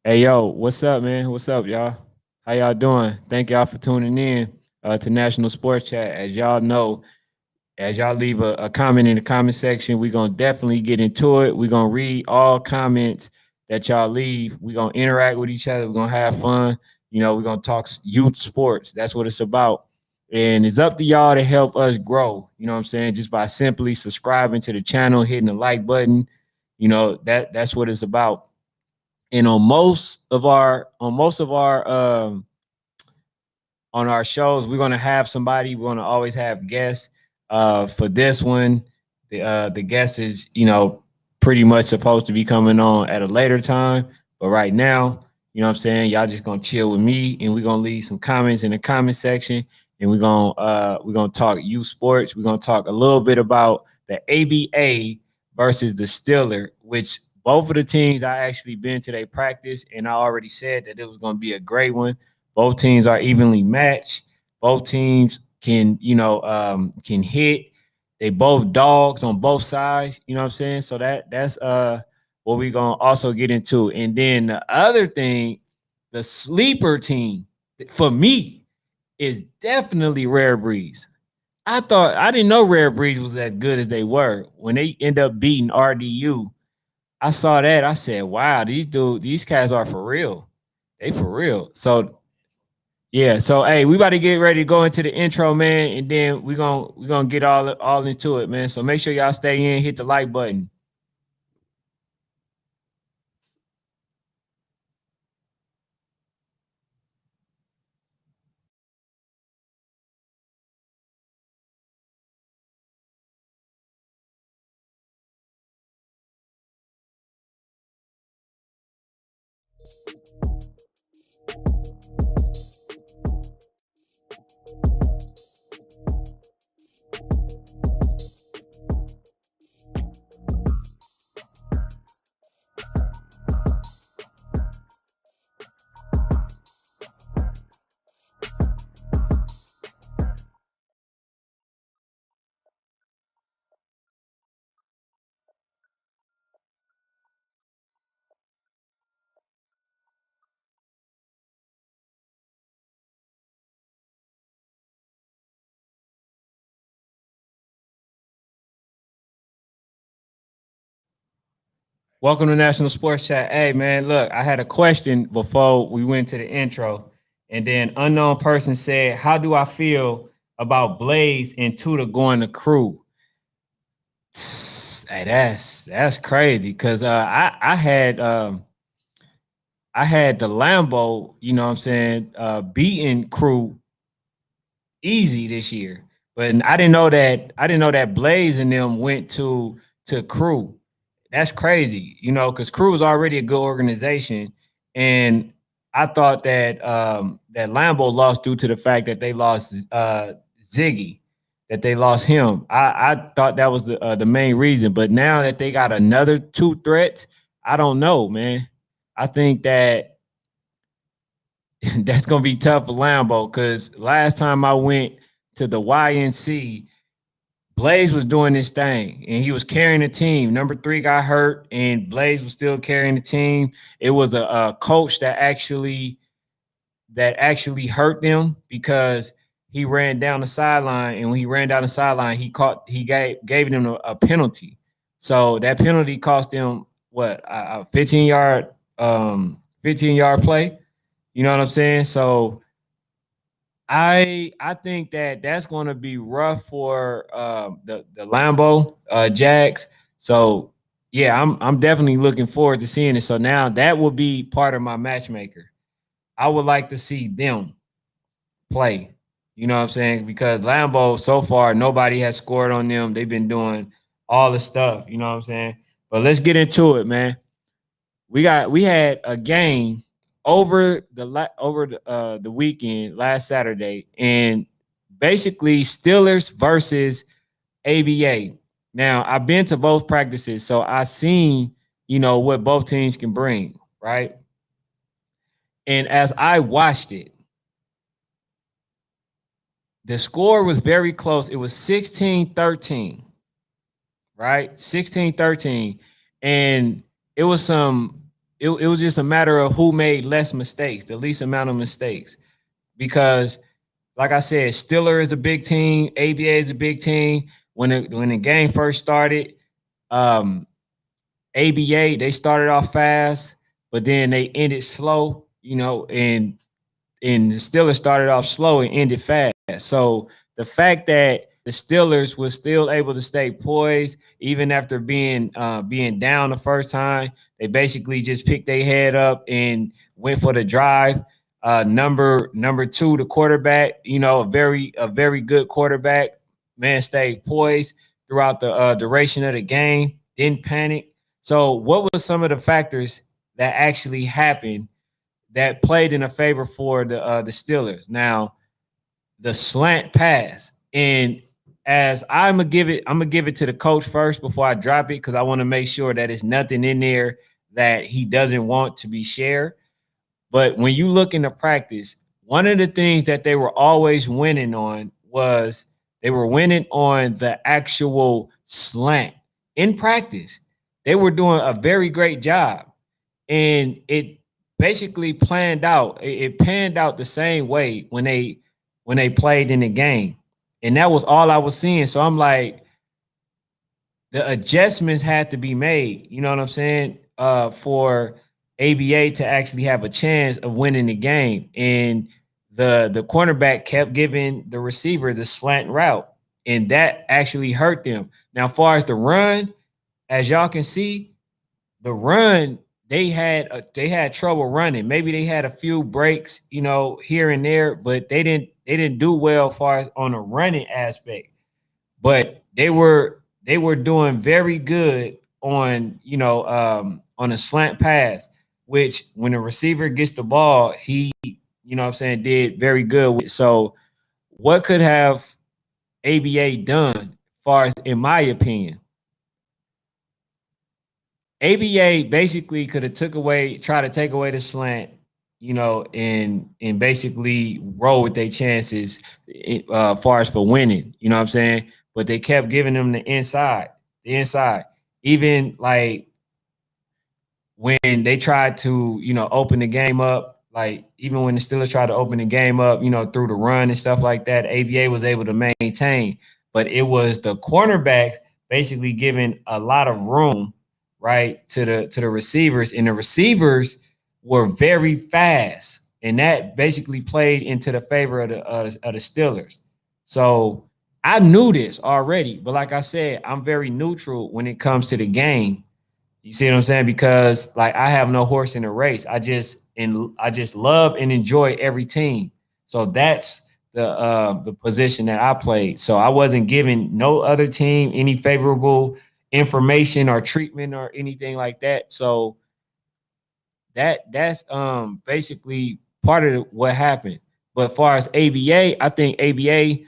Hey yo, what's up, man? What's up, y'all? How y'all doing? Thank y'all for tuning in to National Sports Chat. As y'all know, as y'all leave a comment in the comment section, we're gonna definitely get into it. We're gonna read all comments that y'all leave. We're gonna interact with each other. We're gonna have fun. We're gonna talk youth sports. That's what it's about. And it's up to y'all to help us grow. You know what I'm saying? Just by simply subscribing to the channel, hitting the like button. That's what it's about. And on our shows, we're gonna have somebody. We're gonna always have guests. For this one, the guest is pretty much supposed to be coming on at a later time, but right now, what I'm saying, y'all just gonna chill with me, and we're gonna leave some comments in the comment section, and we're gonna talk youth sports. We're gonna talk a little bit about the ABA versus the Steelers, which both of the teams I actually been to their practice, and I already said that it was gonna be a great one. Both teams are evenly matched. Both teams can hit. They both dogs on both sides. You know what I'm saying? So that's what we're gonna also get into. And then the other thing, the sleeper team for me is definitely Rarebreeds. I didn't know Rarebreeds was as good as they were. When they end up beating RDU, I saw that. I said, wow, these cats are for real. They for real. So yeah, so hey, we about to get ready to go into the intro, man, and then we're gonna get all into it, man. So make sure y'all stay in, hit the like button. Welcome to National Sports Chat. Hey man, look, I had a question before we went to the intro, and then unknown person said, "How do I feel about Blaze and Tudor going to crew?" Hey, that's crazy because I had the Lambo, you know what I'm saying, beating crew easy this year. But I didn't know that Blaze and them went to crew. That's crazy, because crew is already a good organization. And I thought that Lambo lost due to the fact that they lost Ziggy, that they lost him. I thought that was the main reason. But now that they got another two threats, I don't know, man. I think that that's gonna be tough for Lambo because last time I went to the YNC, Blaze was doing this thing and he was carrying the team. Number 3 got hurt, and Blaze was still carrying the team. It was a coach that actually hurt them because he ran down the sideline, and when he ran down the sideline, he gave them a penalty. So that penalty cost them what, a 15 yard play. You know what I'm saying? So I think that that's going to be rough for the Lambo Jags. So yeah, I'm definitely looking forward to seeing it. So now that will be part of my matchmaker. I would like to see them play. You know what I'm saying? Because Lambo so far nobody has scored on them. They've been doing all the stuff. You know what I'm saying? But let's get into it, man. We had a game over the weekend last Saturday, and basically Steelers versus ABA. Now I've been to both practices, so I seen what both teams can bring, right? And as I watched it, the score was very close. It was 16-13, right? 16-13. And it was some it was just a matter of who made less mistakes, the least amount of mistakes. Because, like I said, Steeler is a big team, ABA is a big team. When the game first started, ABA, they started off fast, but then they ended slow, and the Steelers started off slow and ended fast. So the fact that the Steelers was still able to stay poised even after being down the first time, they basically just picked their head up and went for the drive. Number two, the quarterback, a very good quarterback, man, stayed poised throughout the duration of the game, didn't panic. So what were some of the factors that actually happened that played in a favor for the Steelers? Now, the slant pass, and as I'm gonna give it to the coach first before I drop it, because I want to make sure that it's nothing in there that he doesn't want to be shared. But when you look into practice, one of the things that they were always winning on was they were winning on the actual slant in practice. They were doing a very great job, and it basically planned out. It panned out the same way when they played in the game, and that was all I was seeing. So I'm like, the adjustments had to be made. You know what I'm saying? For ABA to actually have a chance of winning the game, and the cornerback kept giving the receiver the slant route, and that actually hurt them. Now, as far as the run, as y'all can see, the run, they had trouble running. Maybe they had a few breaks, here and there, but they didn't do well as far as on a running aspect. But they were doing very good on on a slant pass, which when the receiver gets the ball, he did very good with. So what could have ABA done, as far as in my opinion? ABA basically could have tried to take away the slant, and basically roll with their chances as far as for winning, you know what I'm saying? But they kept giving them the inside. Even like when they tried to, open the game up, like even when the Steelers tried to open the game up, through the run and stuff like that, ABA was able to maintain. But it was the cornerbacks basically giving a lot of room, right, to the receivers, and the receivers were very fast, and that basically played into the favor of the Steelers. So I knew this already, but like I said, I'm very neutral when it comes to the game. You see what I'm saying? Because like I have no horse in the race. I just love and enjoy every team. So that's the position that I played. So I wasn't giving no other team any favorable information or treatment or anything like that. So that's basically part of what happened. But as far as ABA, I think ABA,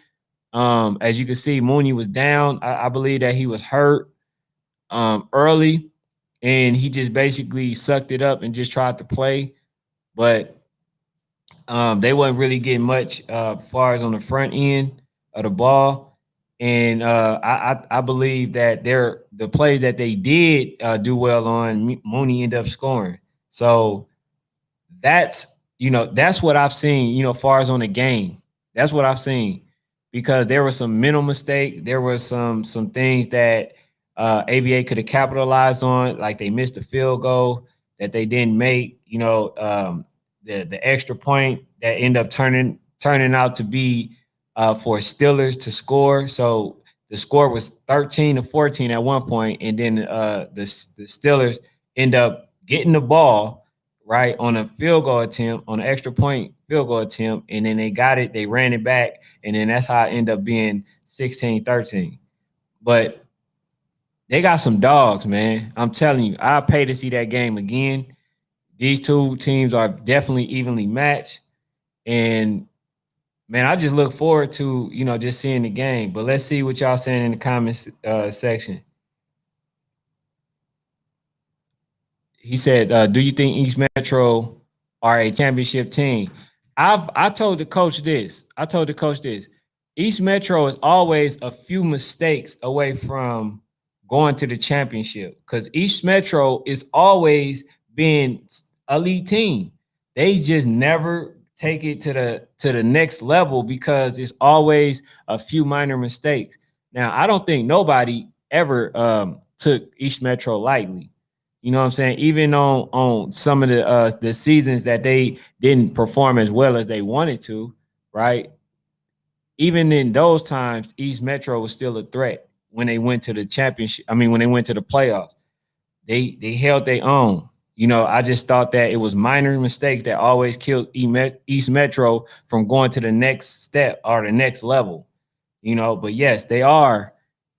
as you can see, Mooney was down. I believe that he was hurt early, and he just basically sucked it up and just tried to play. But they wasn't really getting much as far as on the front end of the ball. And I believe that the plays that they did do well on, Mooney ended up scoring. So that's what I've seen, as far as on the game. That's what I've seen, because there was some mental mistake. There were some things that ABA could have capitalized on, like they missed a field goal that they didn't make, the extra point that ended up turning out to be for Steelers to score. So the score was 13-14 at one point, and then the Steelers end up getting the ball right on a field goal attempt, on an extra point field goal attempt, and then they got it, they ran it back, and then that's how it ended up being 16-13. But they got some dogs, man. I'm telling you, I'll pay to see that game again. These two teams are definitely evenly matched, and man, I just look forward to, just seeing the game. But let's see what y'all saying in the comments section. He said, do you think East Metro are a championship team? I told the coach this. East Metro is always a few mistakes away from going to the championship, because East Metro is always being elite team. They just never take it to the next level because it's always a few minor mistakes. Now, I don't think nobody ever took East Metro lightly. You know what I'm saying? Even on some of the seasons that they didn't perform as well as they wanted to, right? Even in those times, East Metro was still a threat when they went to the championship. I mean, when they went to the playoffs, they held their own. You know, I just thought that it was minor mistakes that always killed East Metro from going to the next step or the next level. You know, but yes, they are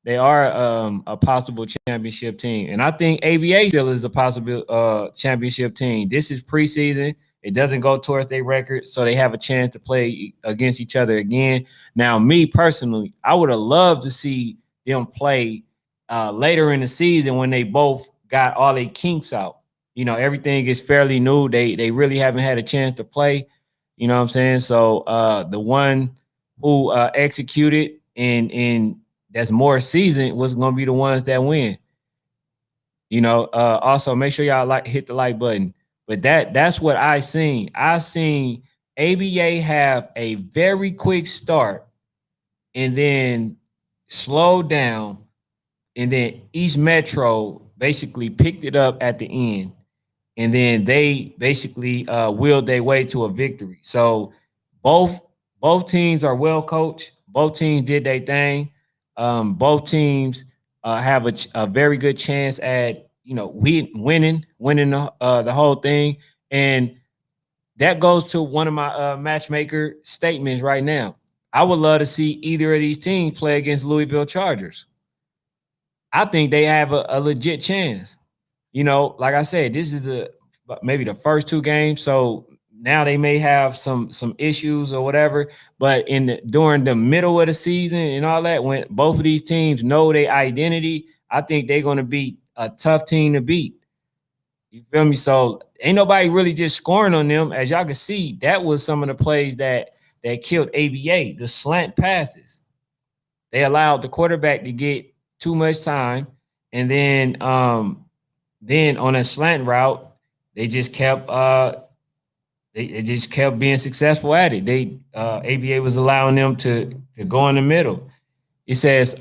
a possible championship team, and I think ABA still is a possible championship team. This is preseason. It doesn't go towards their record, so they have a chance to play against each other again. Now, me personally, I would have loved to see them play later in the season when they both got all their kinks out. You know, everything is fairly new. They really haven't had a chance to play. You know what I'm saying? So the one who executed and that's more seasoned was going to be the ones that win. You know, also make sure y'all hit the like button. But that's what I seen. I seen ABA have a very quick start and then slow down, and then East Metro basically picked it up at the end, and then they basically willed their way to a victory. So both teams are well coached. Both teams did their thing. Both teams have a very good chance at winning the whole thing, and that goes to one of my matchmaker statements right now. I would love to see either of these teams play against Louisville Chargers. I think they have a legit chance. You know, like I said, this is maybe the first two games, so now they may have some issues or whatever. But during the middle of the season and all that, when both of these teams know their identity, I think they're going to be a tough team to beat. You feel me? So ain't nobody really just scoring on them. As y'all can see, that was some of the plays that killed ABA, the slant passes. They allowed the quarterback to get too much time, and then on a slant route, they just kept they just kept being successful at it. ABA was allowing them to go in the middle. It says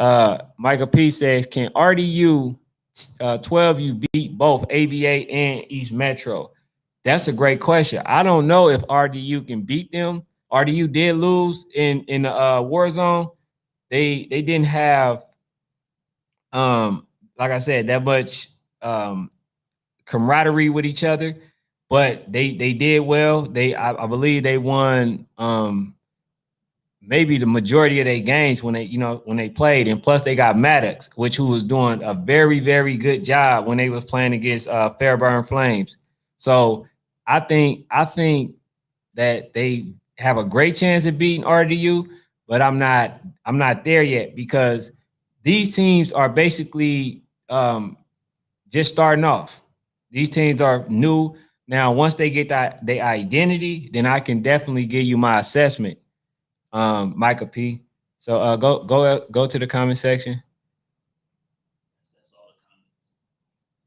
Michael P says, can RDU 12U beat both ABA and East Metro? That's a great question. I don't know if RDU can beat them. RDU did lose in the war zone. They didn't have like I said, that much camaraderie with each other, but they did well. I believe they won maybe the majority of their games when they played, and plus they got Maddox, who was doing a very, very good job when they was playing against Fairburn Flames. So I think that they have a great chance of beating RDU, but I'm not there yet because these teams are basically just starting off. These teams are new. Now, once they get their identity, then I can definitely give you my assessment, Micah P. So go to the comment section.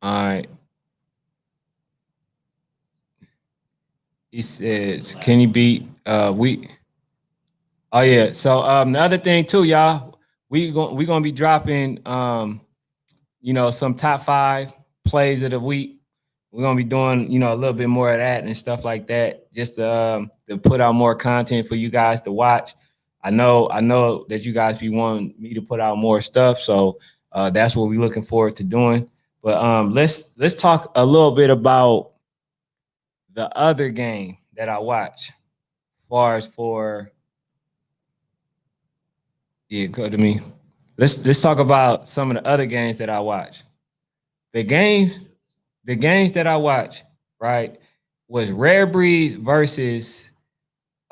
All right. He says, can you beat we? Oh yeah. So the other thing too, y'all, we're gonna be dropping some top 5 plays of the week. We're gonna be doing a little bit more of that and stuff like that, just to put out more content for you guys to watch. I know that you guys be wanting me to put out more stuff, so that's what we're looking forward to doing. But let's talk a little bit about the other game that I watch. Go to me. Let's talk about some of the other games that I watch. The games that I watch, right, was Rarebreeds versus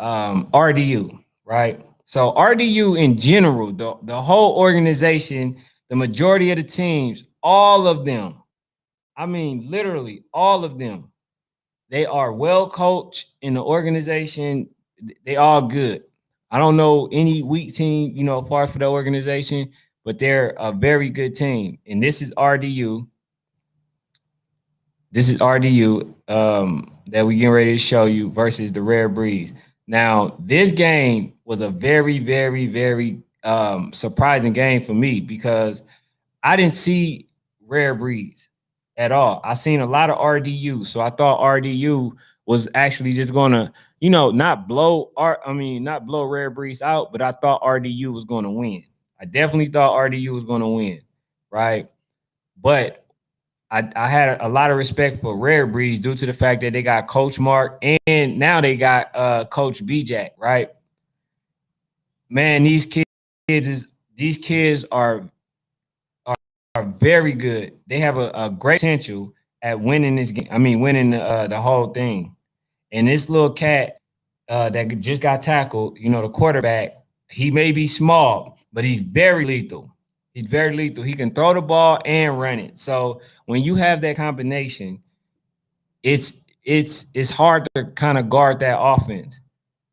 RDU, right? So RDU in general, the whole organization, the majority of the teams, all of them, I mean literally all of them, they are well coached in the organization. They all good. I don't know any weak team, far for the organization, but they're a very good team. And this is RDU. This is RDU that we getting ready to show you versus the Rarebreeds. Now, this game was a very, very, very surprising game for me because I didn't see Rarebreeds at all. I seen a lot of RDU, so I thought RDU was actually just gonna, not blow not blow Rarebreeds out, but I thought RDU was gonna win. I definitely thought RDU was gonna win, right? But I had a lot of respect for Rarebreeds due to the fact that they got Coach Mark and now they got Coach B-Jack, right? Man, these kids are very good. They have a great potential at winning this game. I mean, winning the whole thing. And this little cat that just got tackled, the quarterback, he may be small, but he's very lethal. He's very lethal. He can throw the ball and run it. So when you have that combination, it's hard to kind of guard that offense.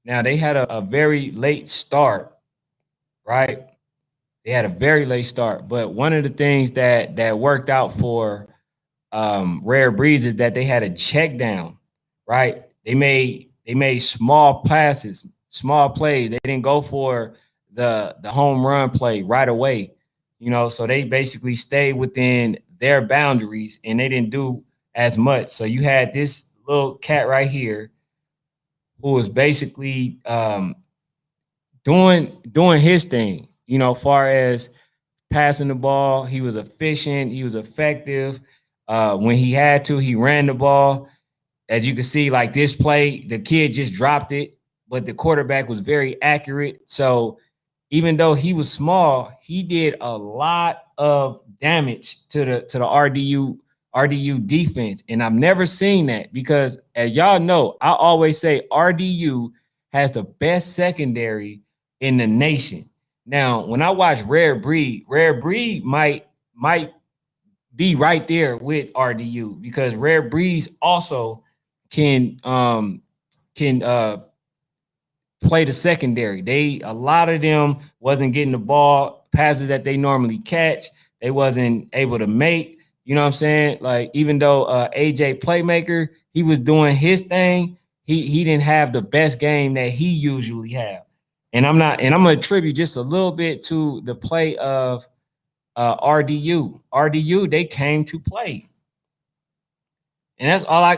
Now they had a very late start, right? They had a very late start, but one of the things that worked out for Rarebreeds is that they had a check down, right? They made small passes, small plays. They didn't go for the home run play right away, So they basically stayed within their boundaries and they didn't do as much. So you had this little cat right here who was basically doing his thing, far as passing the ball. He was efficient. He was effective. When he had to, he ran the ball. As you can see, like this play, the kid just dropped it, but the quarterback was very accurate. So even though he was small, he did a lot of damage to the RDU defense. And I've never seen that because, as y'all know, I always say RDU has the best secondary in the nation. Now, when I watch Rarebreed might be right there with RDU because Rarebreeds also can play the secondary. A lot of them wasn't getting the ball passes that they normally catch. They wasn't able to make. You know what I'm saying? Like even though AJ Playmaker, he was doing his thing, he didn't have the best game that he usually have. And I'm gonna attribute just a little bit to the play of RDU. RDU, they came to play. And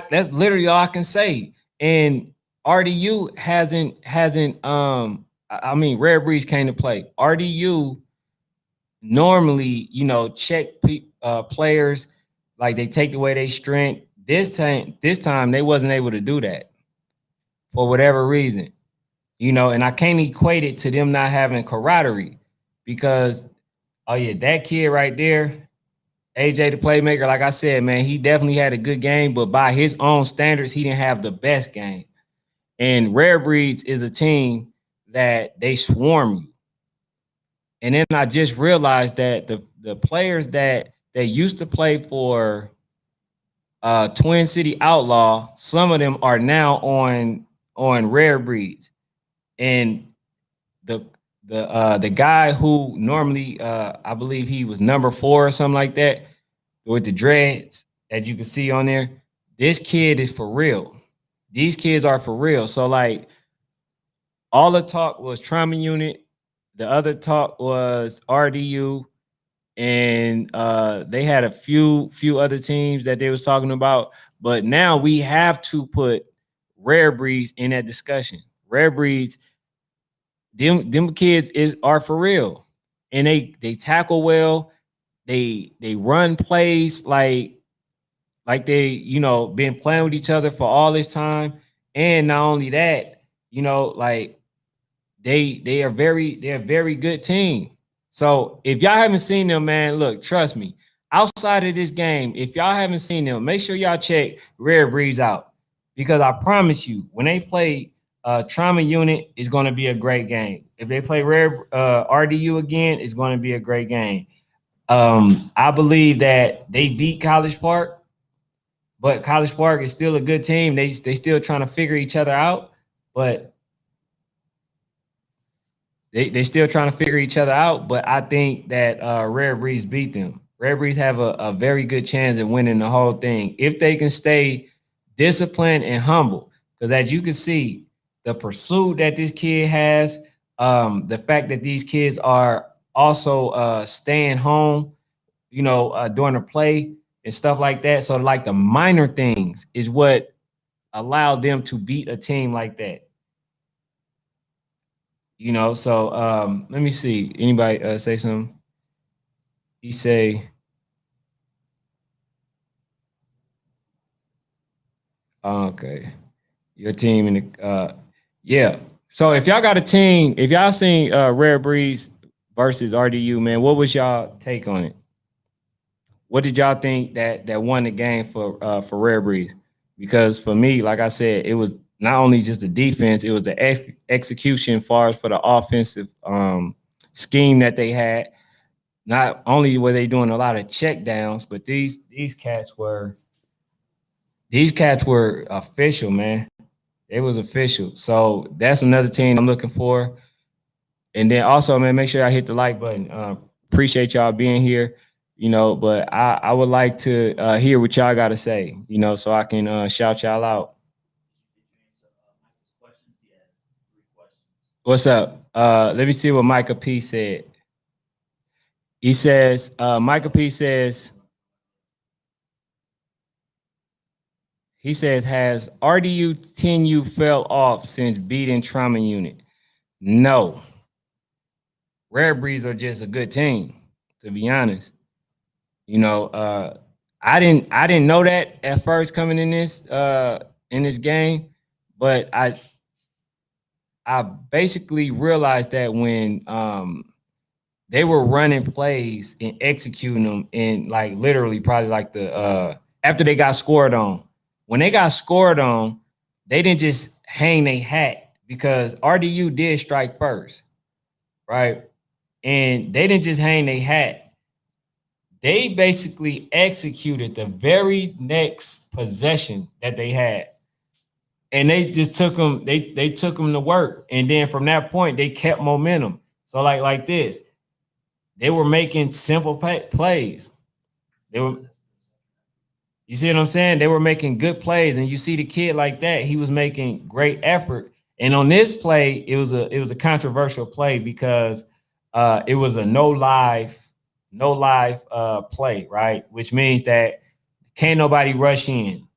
that's literally all I can say. And RDU hasn't Rarebreeds came to play. RDU normally, check players, like they take away their strength. This time they wasn't able to do that for whatever reason. And I can't equate it to them not having camaraderie because, oh yeah, that kid right there, AJ the Playmaker, like I said, man, he definitely had a good game, but by his own standards, he didn't have the best game. And Rarebreeds is a team that they swarm you. And then I just realized that the players that they used to play for Twin City Outlaw, some of them are now on Rarebreeds. And the guy who normally I believe he was number 4 or something like that with the dreads that you can see on there. This kid is for real. These kids are for real. So like all the talk was trauma unit, the other talk was RDU, and they had a few other teams that they was talking about. But now we have to put Rarebreeds in that discussion. Rarebreeds, them kids are for real, and they tackle well. They run plays like they been playing with each other for all this time, and not only that, like they're a very good team. So if y'all haven't seen them, man, look, trust me. Outside of this game, if y'all haven't seen them, make sure y'all check Rarebreeds out because I promise you, when they play Trauma Unit, is going to be a great game. If they play RDU again, it's going to be a great game. I believe that they beat College Park, but College Park is still a good team. They still trying to figure each other out, but they still trying to figure each other out. But I think that Rarebreeds beat them. Rarebreeds have a very good chance of winning the whole thing if they can stay disciplined and humble. Because as you can see, the pursuit that this kid has, the fact that these kids are also staying home, during the play and stuff like that. So like the minor things is what allowed them to beat a team like that. So let me see. Anybody say something? He say, okay, your team in the yeah. So if y'all got a team, if y'all seen Rarebreeds versus RDU, man, what was y'all take on it? What did y'all think that won the game for Rarebreeds? Because for me, like I said, it was not only just the defense, it was the execution as far as for the offensive scheme that they had. Not only were they doing a lot of check downs, but these cats were official, man. It was official. So that's another team I'm looking for. And then also, man, make sure I hit the like button. Appreciate y'all being here. But I would like to hear what y'all got to say, so I can shout y'all out. What's up? Let me see what Micah P said. He says, Micah P says, has RDU 10U fell off since beating Trauma Unit? No. Rarebreeds are just a good team, to be honest. I didn't know that at first coming in this game, but I basically realized that when they were running plays and executing them in like literally probably like the after they got scored on. When they got scored on, they didn't just hang their hat because RDU did strike first, right? And they didn't just hang their hat. They basically executed the very next possession that they had. And they just took them, they took them to work. And then from that point, they kept momentum. So like this, they were making simple plays. You see what I'm saying? They were making good plays, and you see the kid like that, he was making great effort. And on this play, it was a controversial play because it was a no live play, right? Which means that can't nobody rush in.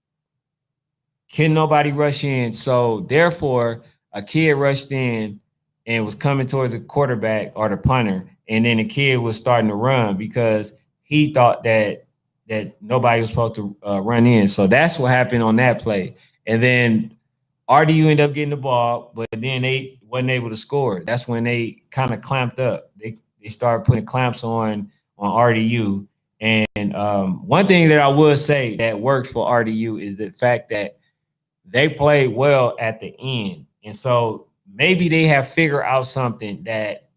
Can nobody rush in? So therefore, a kid rushed in and was coming towards the quarterback or the punter, and then the kid was starting to run because he thought that nobody was supposed to run in. So that's what happened on that play. And then RDU ended up getting the ball, but then they wasn't able to score. That's when they kind of clamped up. They started putting clamps on RDU. And one thing that I would say that works for RDU is the fact that they played well at the end. And so maybe they have figured out something that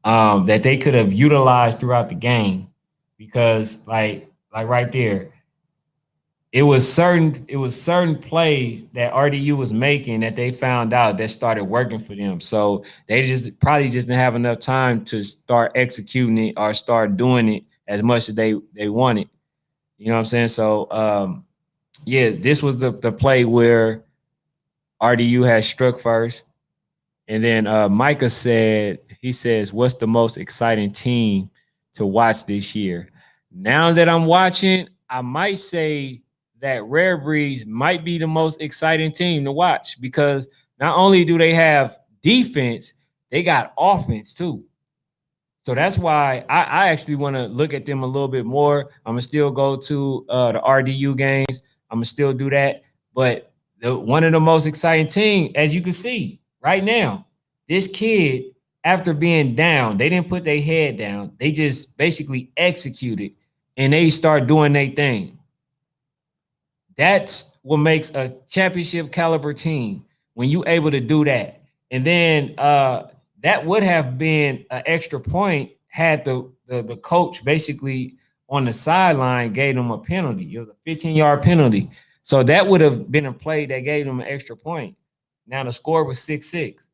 they could have utilized throughout the game, because like right there, it was certain plays that RDU was making that they found out that started working for them. So they just probably just didn't have enough time to start executing it or start doing it as much as they wanted. You know what I'm saying? So yeah, this was the play where RDU had struck first. And then Micah says, what's the most exciting team to watch this year? Now that I'm watching, I might say that Rarebreeds might be the most exciting team to watch, because not only do they have defense, they got offense too. So that's why I actually want to look at them a little bit more. I'm going to still go to the RDU games. I'm going to still do that. But one of the most exciting teams, as you can see right now, this kid, after being down, they didn't put their head down. They just basically executed, and they start doing their thing. That's what makes a championship caliber team, when you able to do that. And then that would have been an extra point had the coach basically on the sideline gave them a penalty. It was a 15-yard penalty. So that would have been a play that gave them an extra point. Now the score was 6-6.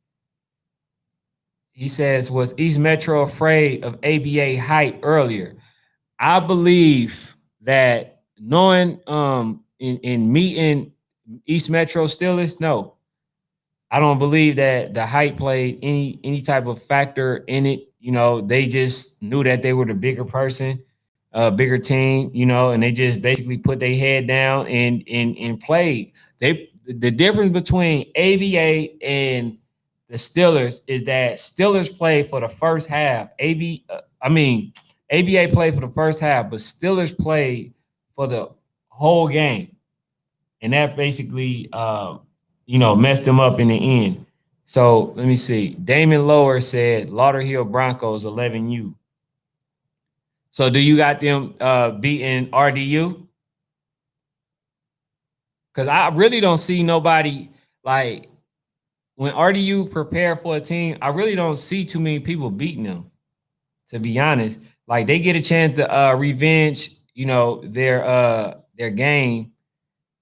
He says, was East Metro afraid of ABA hype earlier? I believe that knowing in meeting East Metro Steelers, no, I don't believe that the hype played any type of factor in it. You know, they just knew that they were the bigger person, bigger team, you know, and they just basically put their head down and played. The difference between ABA and the Steelers is that Steelers played for the first half. ABA played for the first half, but Steelers played for the whole game, and that basically messed them up in the end. So let me see. Damon Lower said Lauderhill Broncos 11U. So do you got them beating RDU? Because I really don't see nobody like when RDU prepare for a team. I really don't see too many people beating them. To be honest, like they get a chance to revenge, their game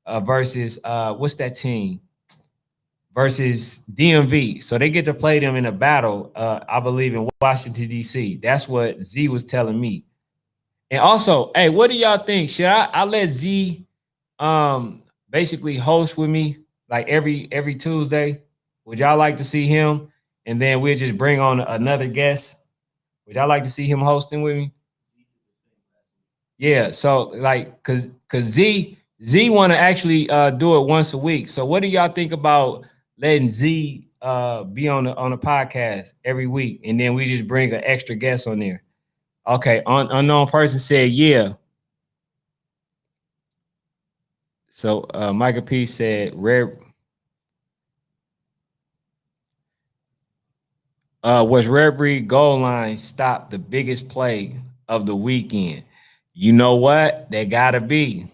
versus what's that team? Versus DMV. So they get to play them in a battle, I believe, in Washington, D.C. That's what Z was telling me. And also, hey, what do y'all think? Should I let Z basically host with me like every Tuesday? Would y'all like to see him? And then we'll just bring on another guest. Would y'all like to see him hosting with me? Yeah, so like cause Z want to actually do it once a week. So what do y'all think about letting Z be on the podcast every week, and then we just bring an extra guest on there? Okay, unknown person said yeah. So Micah P said was Rarebreed goal line stop the biggest play of the weekend? You know what? They gotta be.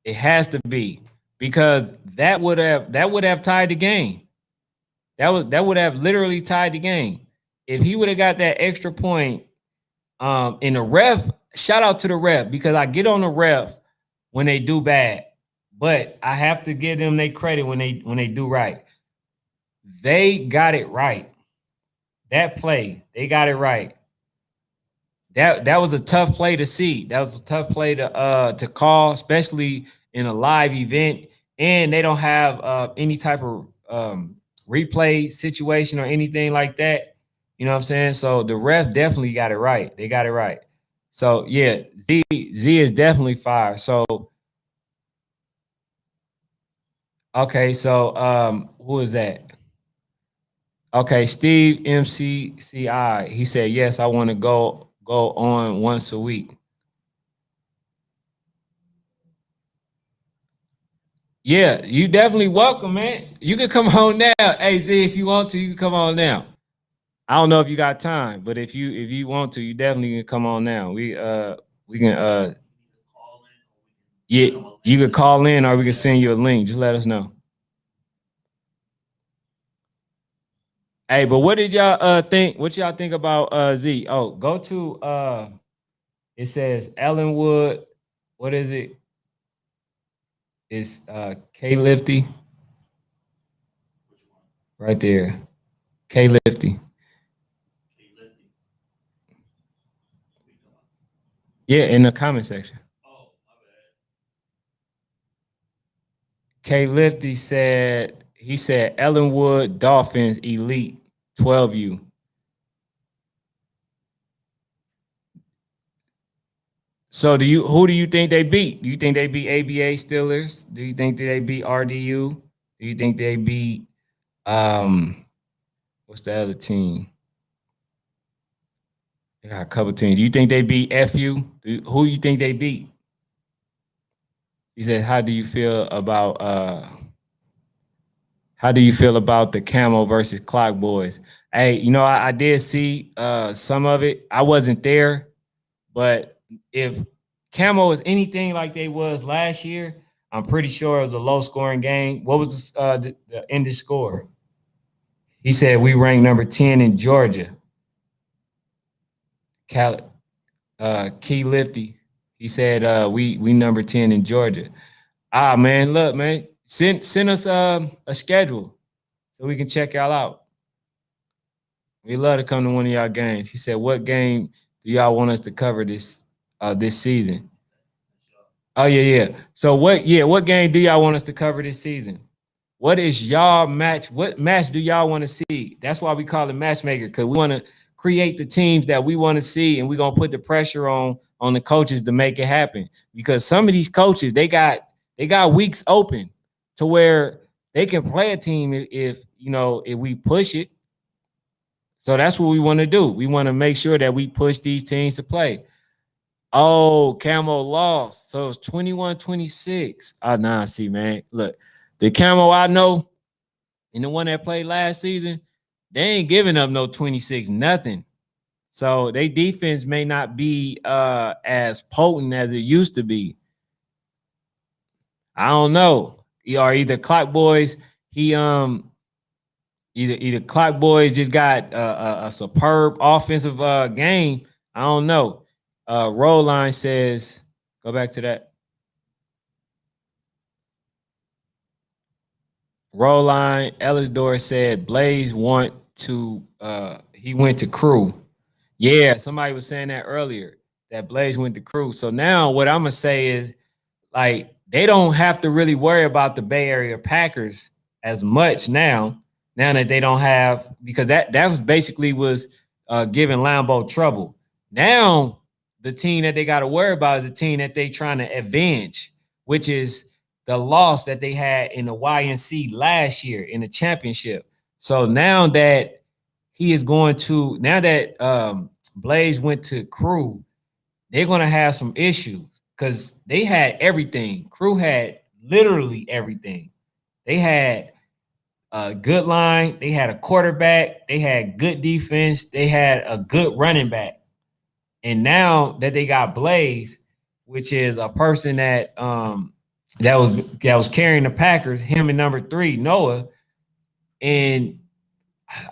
It has to be, because that would have tied the game. That would have literally tied the game. If he would have got that extra point, in the ref, shout out to the ref, because I get on the ref when they do bad, but I have to give them their credit when they do right. They got it right. That play, they got it right. That was a tough play to see. That was a tough play to call, especially in a live event, and they don't have any type of replay situation or anything like that. You know what I'm saying? So the ref definitely got it right. They got it right. So yeah, Z is definitely fire. So okay, so who is that? Okay, Steve MCCI. He said, yes, I want to go on once a week. Yeah, you definitely welcome, man. You can come on now. Hey Z, if you want to, you can come on now. I don't know if you got time, but if you want to, you definitely can come on now. We can yeah, you could call in or we can send you a link. Just let us know. Hey, but what did y'all think? What y'all think about Z? Oh, go to it says Ellenwood. What is it? It's K Lifty. Right there. K Lifty. Yeah, in the comment section. K Lifty said he said Ellenwood Dolphins Elite 12U. So who do you think they beat? Do you think they beat ABA Steelers? Do you think they beat RDU? Do you think they beat what's the other team? They got a couple teams. Do you think they beat FU? Who you think they beat? He said, how do you feel about the Camo versus Clock Boys? Hey, I did see some of it. I wasn't there, but if Camo is anything like they was last year, I'm pretty sure it was a low scoring game. What was the ending score? He said we ranked number 10 in Georgia. Key Lifty. He said we number 10 in Georgia. Ah man, look, man. Send us a schedule so we can check y'all out. We love to come to one of y'all games. He said, what game do y'all want us to cover this this season. Oh yeah. So what game do y'all want us to cover this season? What is y'all match? What match do y'all want to see? That's why we call it matchmaker, because we want to create the teams that we want to see, and we're gonna put the pressure on the coaches to make it happen. Because some of these coaches, they got weeks open to where they can play a team if we push it. So that's what we want to do. We want to make sure that we push these teams to play. Oh, Camo lost. So it's 21-26. Oh, nah, see, man. Look, the Camo I know and the one that played last season, they ain't giving up no 26, nothing. So their defense may not be as potent as it used to be. I don't know. Or either JungleBoyz, either JungleBoyz just got a superb offensive game. I don't know. Roll line says, go back to that. Roll line, Ellisdor said Blaze he went to crew. Yeah, somebody was saying that earlier, that Blaze went to crew. So now what I'm gonna say is, like, they don't have to really worry about the Bay Area Packers as much now that they don't have, because that was basically was giving Lambeau trouble. Now the team that they got to worry about is the team that they trying to avenge, which is the loss that they had in the YNC last year in the championship. So now that Blaze went to crew, they're going to have some issues because they had everything. Crew had literally everything. They had a good line. They had a quarterback. They had good defense. They had a good running back. And now that they got Blaze, which is a person that was carrying the Packers, him and number 3, Noah. And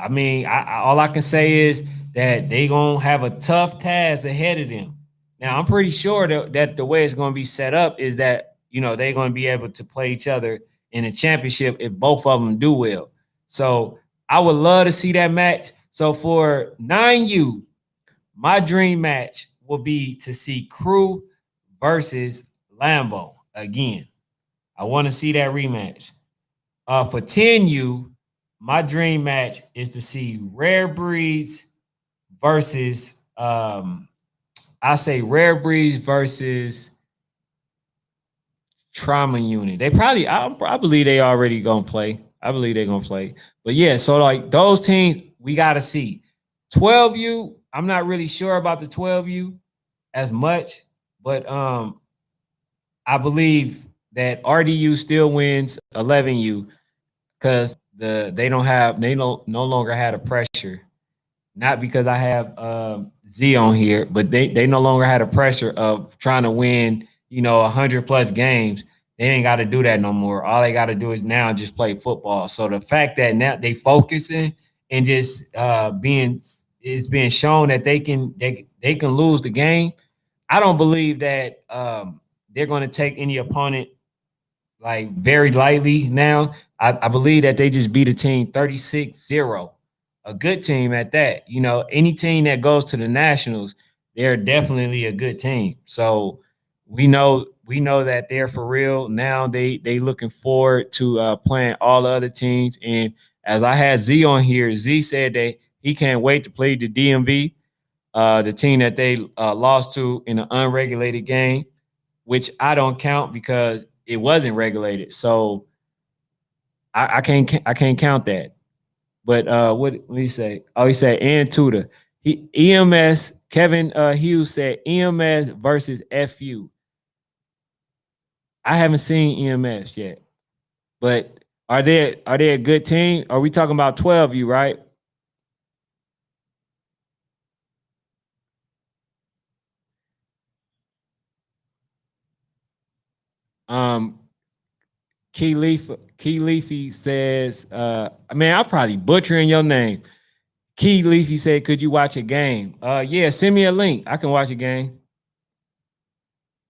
I mean, all I can say is that they gonna have a tough task ahead of them. Now, I'm pretty sure that the way it's gonna be set up is that they're gonna be able to play each other in a championship if both of them do well. So I would love to see that match. So for 9U, my dream match will be to see Crew versus Lambeau again. I want to see that rematch. For 10U, my dream match is to see Rarebreeds versus Rarebreeds versus Trauma Unit. I believe they already gonna play. I believe they're gonna play. But yeah, so like those teams we gotta see. 12U, I'm not really sure about the 12U as much, but I believe that RDU still wins 11U because they no longer had a pressure. Not because I have Z on here, but they no longer had a pressure of trying to win 100+ games. They ain't got to do that no more. All they got to do is now just play football. So the fact that now they focusing and just being shown that they can lose the game, I don't believe that they're going to take any opponent like very lightly now. I believe that they just beat a team 36-0, a good team at that. Any team that goes to the Nationals, they're definitely a good team. So we know that they're for real. Now they looking forward to playing all the other teams. And as I had Z on here, Z said that he can't wait to play the DMV, the team that they lost to in an unregulated game, which I don't count because it wasn't regulated. So I can't count that. But what did he say? Oh, he said and Tudor. EMS, Kevin Hughes said EMS versus FU. I haven't seen EMS yet. But are they a good team? Are we talking about 12U, right? Key Leafy says, man, I'm probably butchering your name. Key Leafy said, could you watch a game? Yeah, send me a link. I can watch a game.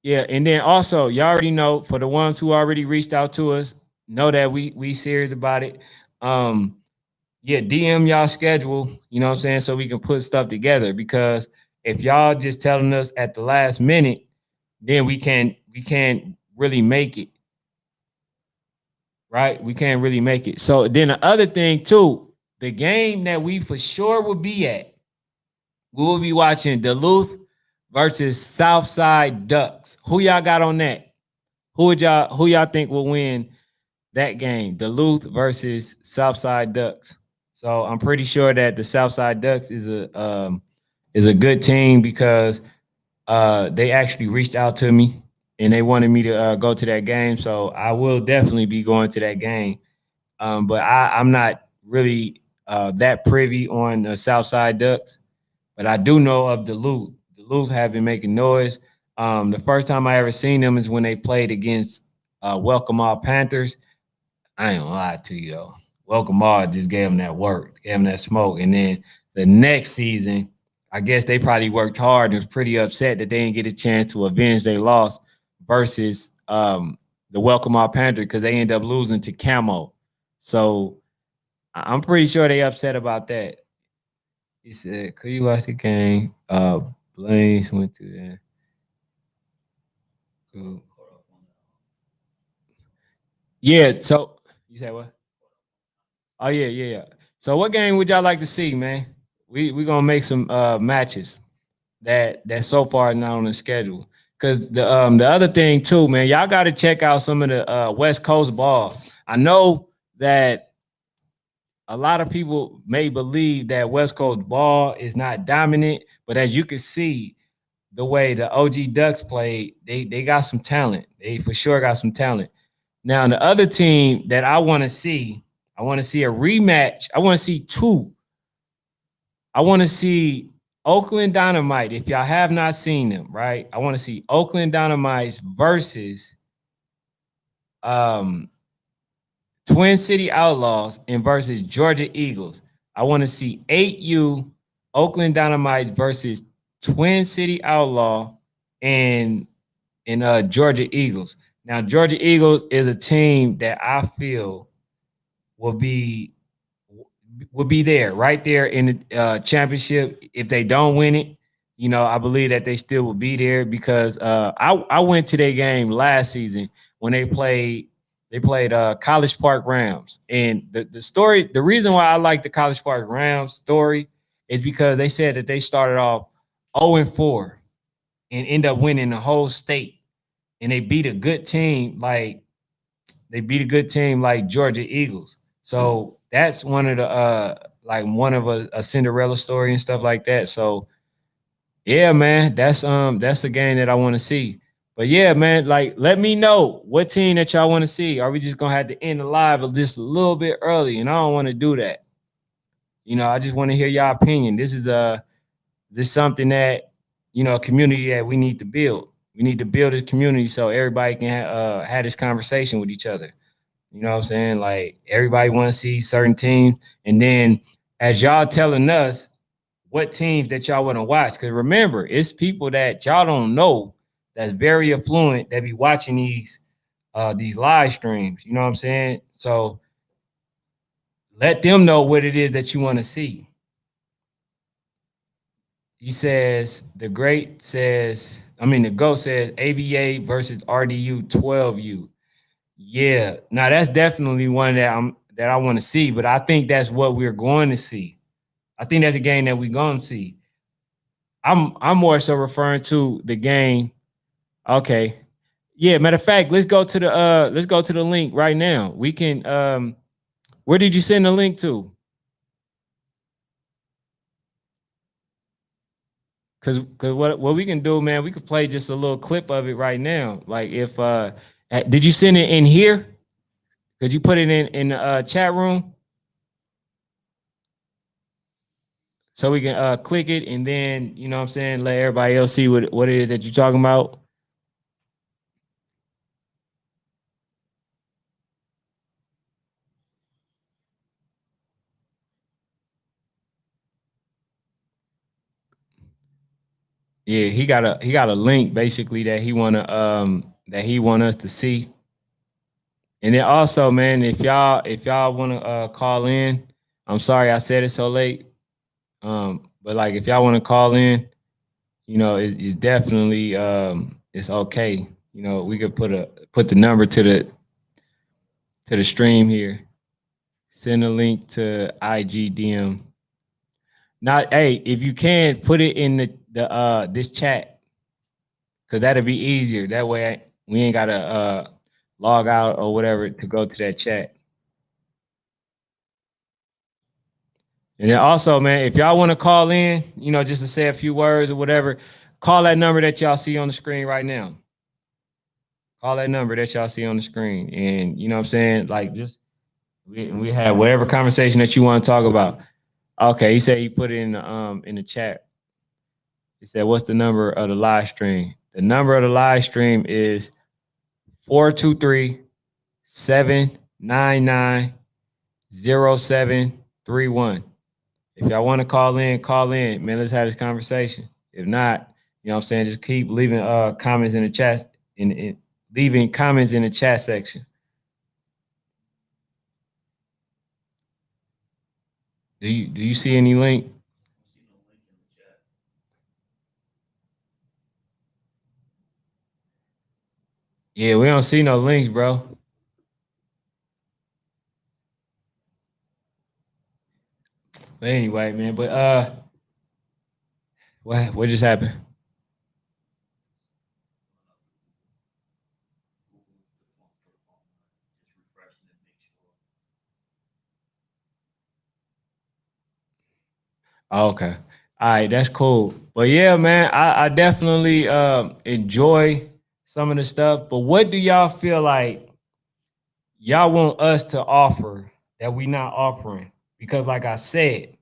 Yeah, and then also, y'all already know, for the ones who already reached out to us, know that we serious about it. Yeah, DM y'all schedule, you know what I'm saying, so we can put stuff together, because If y'all just telling us at the last minute, then we can't really make it. Right? We can't really make it. So then the other thing too, the game that we for sure will be at, we will be watching Duluth versus Southside Ducks. Who y'all got on that? Who y'all think will win that game? Duluth versus Southside Ducks. So I'm pretty sure that the Southside Ducks is a good team because they actually reached out to me and they wanted me to go to that game. So I will definitely be going to that game. But I'm not really that privy on the Southside Ducks, but I do know of Duluth. Duluth have been making noise. The first time I ever seen them is when they played against Welcome All Panthers. I ain't gonna lie to you though. Welcome All just gave them that work, gave them that smoke. And then the next season, I guess they probably worked hard and was pretty upset that they didn't get a chance to avenge their loss versus the Welcome All Panthers because they ended up losing to Camo. So I'm pretty sure they upset about that. He said, could you watch the game? Blaze went to that. Cool. Yeah, so you said what? Oh yeah. So what game would y'all like to see, man? We gonna make some matches that so far not on the schedule. Cause the other thing too, man, y'all gotta check out some of the West Coast ball. I know that a lot of people may believe that West Coast ball is not dominant, but as you can see, the way the OG Ducks played, they got some talent. They for sure got some talent. Now, the other team that I want to see a rematch. I want to see two. I want to see Oakland Dynamite. If y'all have not seen them, right? I want to see Oakland Dynamite versus Twin City Outlaws and versus Georgia Eagles. I want to see 8U Oakland Dynamite versus Twin City Outlaw and Georgia Eagles. Now, Georgia Eagles is a team that I feel will be there, right there in the championship. If they don't win it, I believe that they still will be there because I went to their game last season when they played College Park Rams. And the reason why I like the College Park Rams story is because they said that they started off 0-4 and end up winning the whole state. And they beat a good team like Georgia Eagles. So that's one of the a Cinderella story and stuff like that. So yeah, man, that's a game that I want to see. But yeah, man, like let me know what team that y'all want to see. Are we just gonna have to end the live just a little bit early? And I don't want to do that. I just want to hear y'all opinion. This is something that a community that we need to build. We need to build a community so everybody can have this conversation with each other. You know what I'm saying? Like everybody want to see certain teams, and then as y'all telling us what teams that y'all want to watch, because remember, it's people that y'all don't know that's very affluent that be watching these live streams. You know what I'm saying? So let them know what it is that you want to see. He says the GOAT says ABA versus RDU 12U. Yeah, now that's definitely one that I want to see, but I think that's what we're going to see. I think that's a game that we're going to see. I'm more so referring to the game. Okay. Yeah, matter of fact, let's go to the link right now. We can where did you send the link to? Cause what we can do, man, we could play just a little clip of it right now. Like if did you send it in here? Could you put it in the chat room? So we can click it and then, you know what I'm saying, let everybody else see what it is that you're talking about. Yeah, he got a link basically that he want us to see. And then also, man, if y'all want to call in, I'm sorry I said it so late. But like if y'all want to call in, you know, is definitely it's okay. You know, we could put the number to the stream here. Send a link to IGDM. Now, hey, if you can put it in the this chat, because that'll be easier. That way we ain't gotta log out or whatever to go to that chat. And then also, man, if y'all want to call in, you know, just to say a few words or whatever, call that number that y'all see on the screen right now. Call that number that y'all see on the screen. And you know what I'm saying? Like just we have whatever conversation that you want to talk about. Okay, he said he put it in the chat. He said, what's the number of the live stream? The number of the live stream is 423-799-0731. If y'all want to call in, man. Let's have this conversation. If not, you know what I'm saying, just keep leaving comments in the chat, leaving comments in the chat section. Do you see any link? Yeah, we don't see no links, bro. But anyway, man. But what just happened? Oh, okay. All right, that's cool. But yeah, man, I definitely enjoy some of the stuff. But what do y'all feel like y'all want us to offer that we not offering? Because like I said,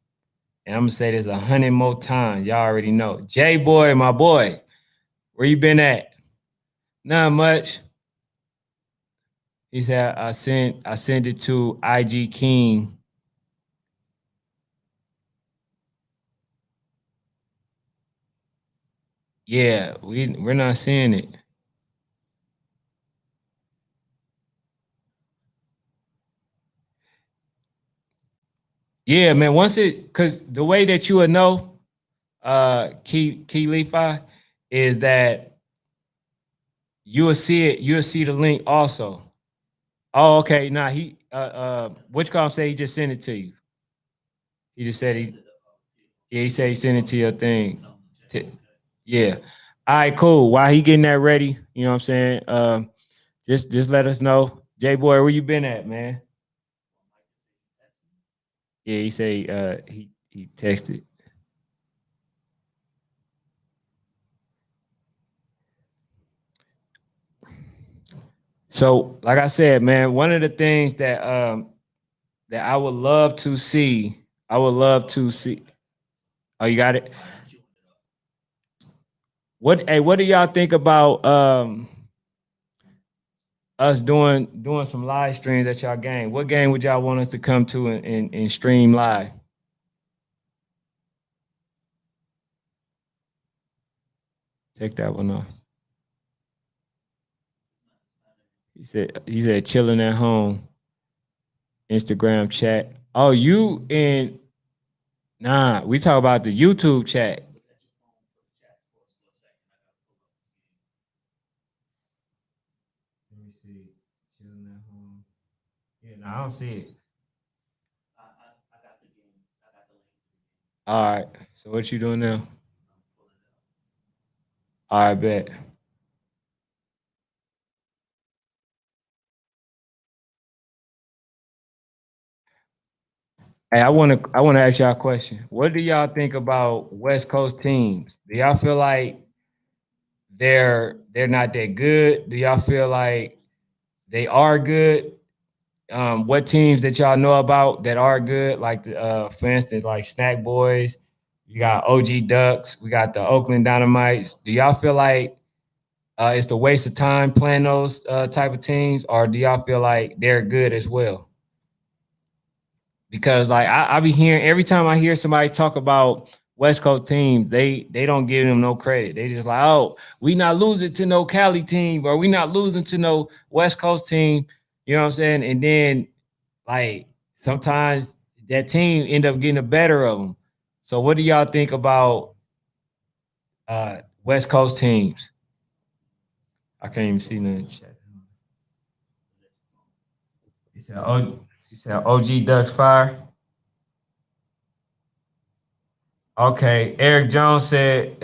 and I'm gonna say this 100 more times, y'all already know. J Boy, my boy, where you been at? Not much. He said I sent it to IG King. Yeah, we're not seeing it. Yeah, man. Cause the way that you would know, Key Lefi, is that you will see it, you'll see the link also. Oh, okay. Nah, which call say he just sent it to you. He just said he said he sent it to your thing. Yeah. All right, cool. While he getting that ready, you know what I'm saying? Just let us know. J Boy, where you been at, man? Yeah, he say he texted. So, like I said, man, one of the things that I would love to see, I would love to see. Oh, you got it. What do y'all think about us doing some live streams at y'all game? What game would y'all want us to come to and stream live? Take that one off. He said chilling at home. Instagram chat. Oh, you in nah, we talk about the YouTube chat. Let me see. Chilling at home. Yeah, no, I don't see it. All right. So what you doing now? All right, bet. Hey, I want to ask y'all a question. What do y'all think about West Coast teams? Do y'all feel like they're not that good? Do y'all feel like they are good? What teams that y'all know about that are good? Like for instance, like Snack Boys, you got OG Ducks, we got the Oakland Dynamites. Do y'all feel like it's the waste of time playing those type of teams, or do y'all feel like they're good as well? Because like I be hearing every time I hear somebody talk about West Coast teams, they don't give them no credit. They just like, oh, we not losing to no Cali team, or we not losing to no West Coast team. You know what I'm saying? And then like sometimes that team end up getting the better of them. So what do y'all think about West Coast teams. I can't even see nothing. He said OG Ducks fire. Okay, Eric Jones said,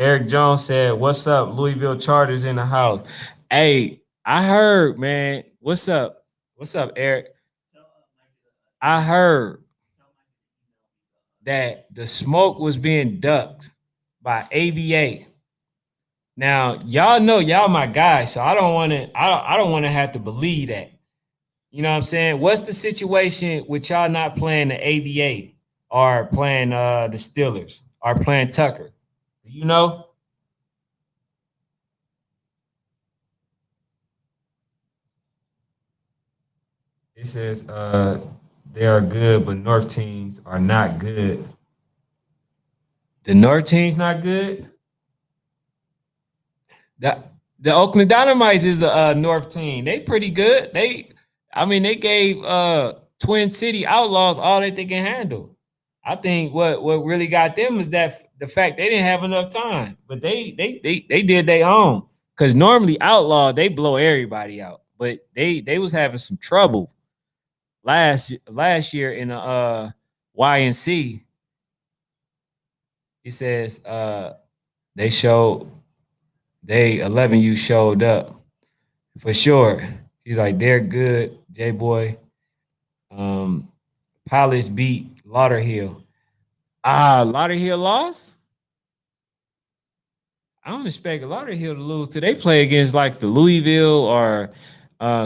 what's up? Louisville Chargers in the house. Hey, I heard, man. What's up? What's up, Eric? I heard that the smoke was being ducked by ABA. Now, y'all know y'all my guys, so I don't want to have to believe that. You know what I'm saying? What's the situation with y'all not playing the ABA or playing the Steelers or playing Tucker? Do you know? It says they are good, but North teams are not good. The North team's not good. The the Oakland Dynamites is the North team. They pretty good. I mean, they gave Twin City Outlaws all that they can handle. I think what really got them is that the fact they didn't have enough time, but they did their own. Because normally Outlaw they blow everybody out, but they was having some trouble last year in the YNC. He says they showed they 11U showed up for sure. He's like they're good, J boy. Um, Palace beat Lauderhill. Lauderhill lost. I don't expect Lauderhill to lose till they play against like the Louisville or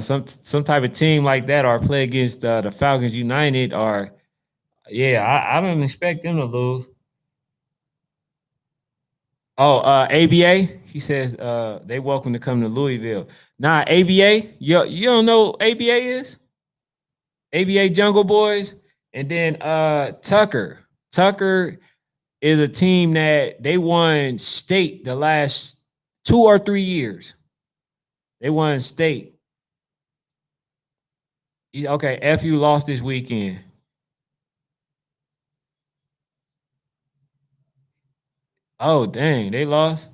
some type of team like that, or play against the Falcons United, or yeah, I don't expect them to lose. Oh, ABA. He says they welcome to come to Louisville. Nah, ABA. You don't know who ABA is? ABA JungleBoyz, and then Tucker. Tucker is a team that they won state the last 2 or 3 years. They won state. Okay, FU lost this weekend. Oh dang, they lost.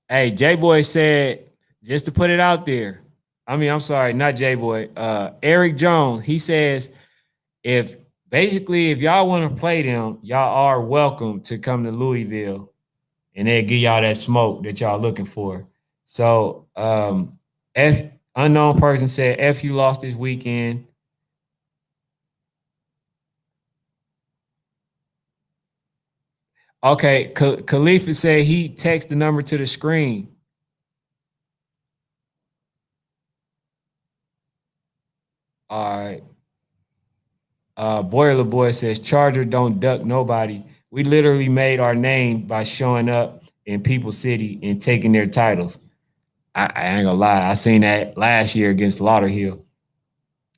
Hey, J Boy said just to put it out there. I mean, I'm sorry, not J Boy. Eric Jones. He says if basically if y'all want to play them, y'all are welcome to come to Louisville, and they'll give y'all that smoke that y'all looking for. So, F unknown person said FU lost this weekend. Okay, Khalifa said he text the number to the screen. All right. Boiler Boy says Charger don't duck nobody. We literally made our name by showing up in People City and taking their titles. I ain't gonna lie, I seen that last year against Lauderhill.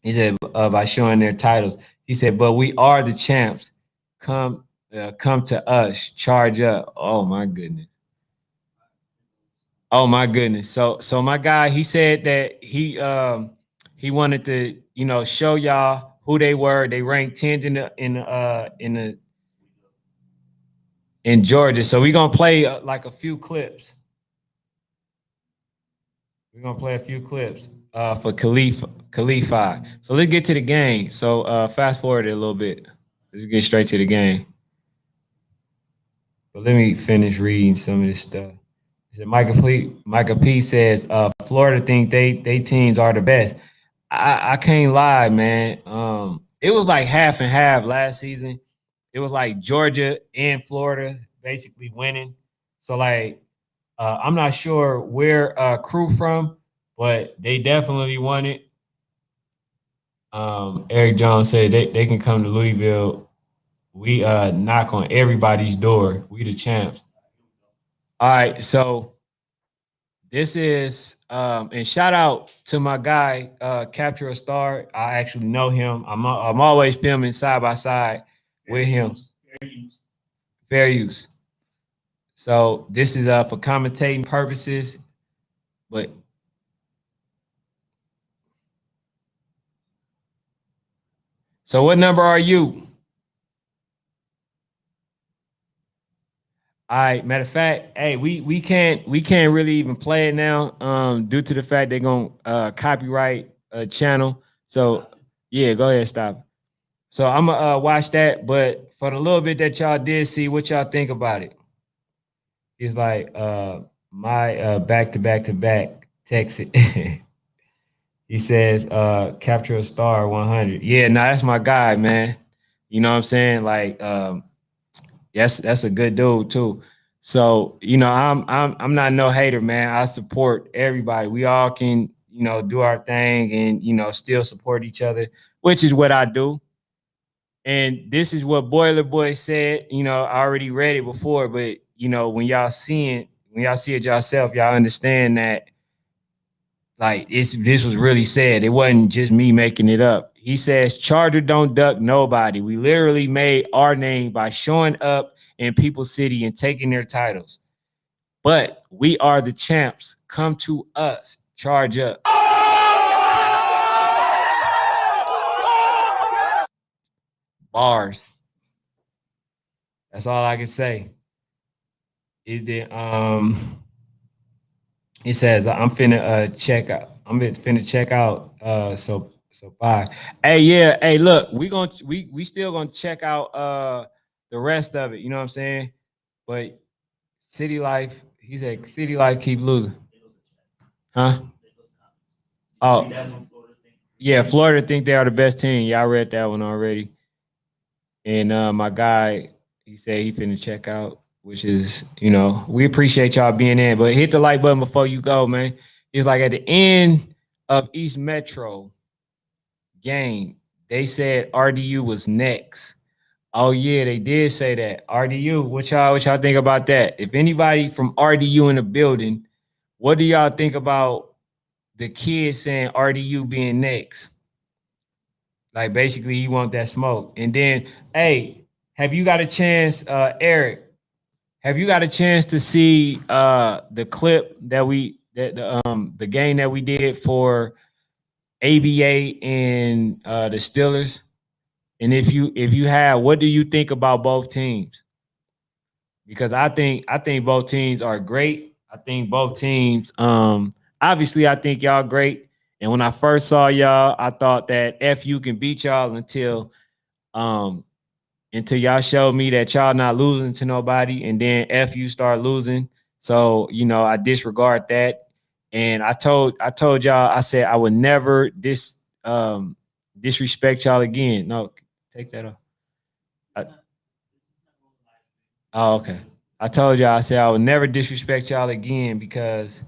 He said by showing their titles. He said, but we are the champs. Come to us, charge up. Oh my goodness. Oh my goodness. So my guy, he said that he wanted to, show y'all who they were. They ranked 10th in Georgia. So we're gonna play like a few clips. We're gonna play a few clips for Khalifa. So let's get to the game. So fast forward it a little bit. Let's get straight to the game. But let me finish reading some of this stuff. Said Micah P says Florida think they teams are the best. I can't lie, man. It was like half and half last season. It was like Georgia and Florida basically winning. So like I'm not sure where crew from, but they definitely won it. Eric Jones said they can come to Louisville. We knock on everybody's door. We the champs. All right, so this is and shout out to my guy, Capture a Star. I actually know him. I'm always filming side by side with him. Fair use. So this is for commentating purposes, but so what number are you? All right, matter of fact, hey, we can't really even play it now, due to the fact they're gonna copyright a channel. So yeah, go ahead, stop. So I'm gonna watch that, but for the little bit that y'all did see, what y'all think about it? It's like my back to back to back text it. He says capture a star 100. Yeah, nah, that's my guy, man. You know what I'm saying? Like yes, that's a good dude too. So, you know, I'm not no hater, man. I support everybody. We all can, you know, do our thing and, you know, still support each other, which is what I do. And this is what Boiler Boy said. You know, I already read it before, but you know, when y'all see it yourself, y'all understand that like this was really said. It wasn't just me making it up. He says, Charger don't duck nobody. We literally made our name by showing up in People's City and taking their titles. But we are the champs. Come to us. Charge up. Bars. That's all I can say. It says I'm finna check out. I'm finna check out. So bye. Hey, yeah. Hey, look, we still gonna check out the rest of it. You know what I'm saying? But City Life, he said City Life keep losing. Huh? Oh, yeah, Florida think they are the best team. Yeah, I read that one already. And my guy, he said he finna check out, which is, you know, we appreciate y'all being in. But hit the like button before you go, man. It's like at the end of East Metro game, they said RDU was next. Oh yeah, they did say that. RDU, what y'all think about that? If anybody from RDU in the building, what do y'all think about the kids saying RDU being next? Like basically he want that smoke. And then, hey, have you got a chance, Eric? Have you got a chance to see the clip that the game that we did for ABA and the Steelers? And if you have, what do you think about both teams? Because I think both teams are great. I think both teams, obviously I think y'all great. And when I first saw y'all, I thought that FU can beat y'all um until y'all showed me that y'all not losing to nobody, and then FU start losing. So, you know, I disregard that. And I told y'all, I said I would never disrespect y'all again. No, take that off. I, oh, okay. I told y'all, I said I would never disrespect y'all again because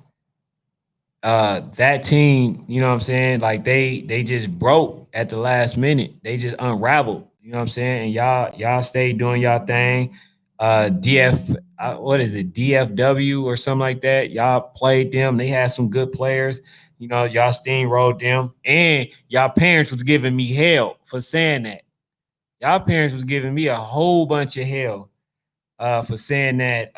that team, you know what I'm saying? Like they just broke at the last minute. They just unraveled. You know what I'm saying? And y'all stayed doing y'all thing. DF, what is it? DFW or something like that. Y'all played them. They had some good players. You know, y'all steamrolled them, and y'all parents was giving me hell for saying that. Y'all parents was giving me a whole bunch of hell for saying that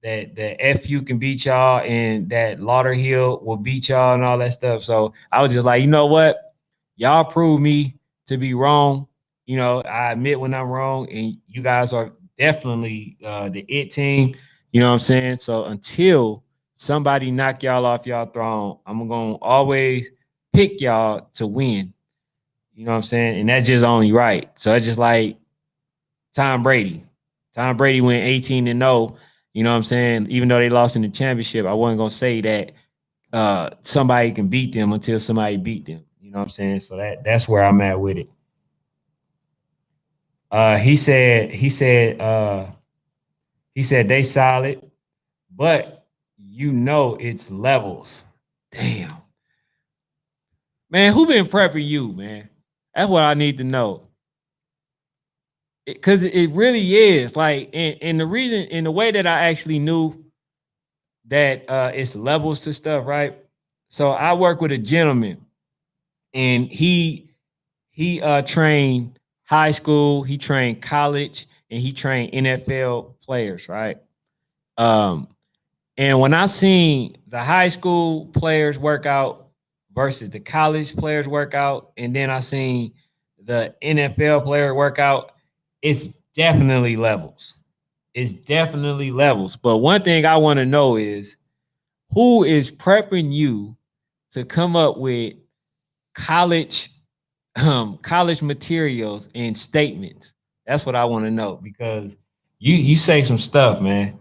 that FU can beat y'all and that Lauderhill will beat y'all and all that stuff. So I was just like, you know what? Y'all prove me to be wrong. You know, I admit when I'm wrong, and you guys are definitely the it team. You know what I'm saying? So until somebody knock y'all off y'all throne, I'm gonna always pick y'all to win. You know what I'm saying? And that's just only right. So it's just like Tom Brady. Tom Brady went 18-0. You know what I'm saying? Even though they lost in the championship, I wasn't gonna say that somebody can beat them until somebody beat them. You know what I'm saying? So that's where I'm at with it. He said they solid, but you know it's levels. Damn. Man, who been prepping you, man? That's what I need to know. Because it really is. Like, and the reason, and the way that I actually knew that it's levels to stuff, right? So I work with a gentleman, and he trained high school, he trained college, and he trained NFL players, right? Um, and when I seen the high school players work out versus the college players work out, and then I seen the NFL player work out, it's definitely levels. it's definitely levels. But one thing I want to know is who is prepping you to come up with college college materials and statements. That's what I want to know because you say some stuff, man.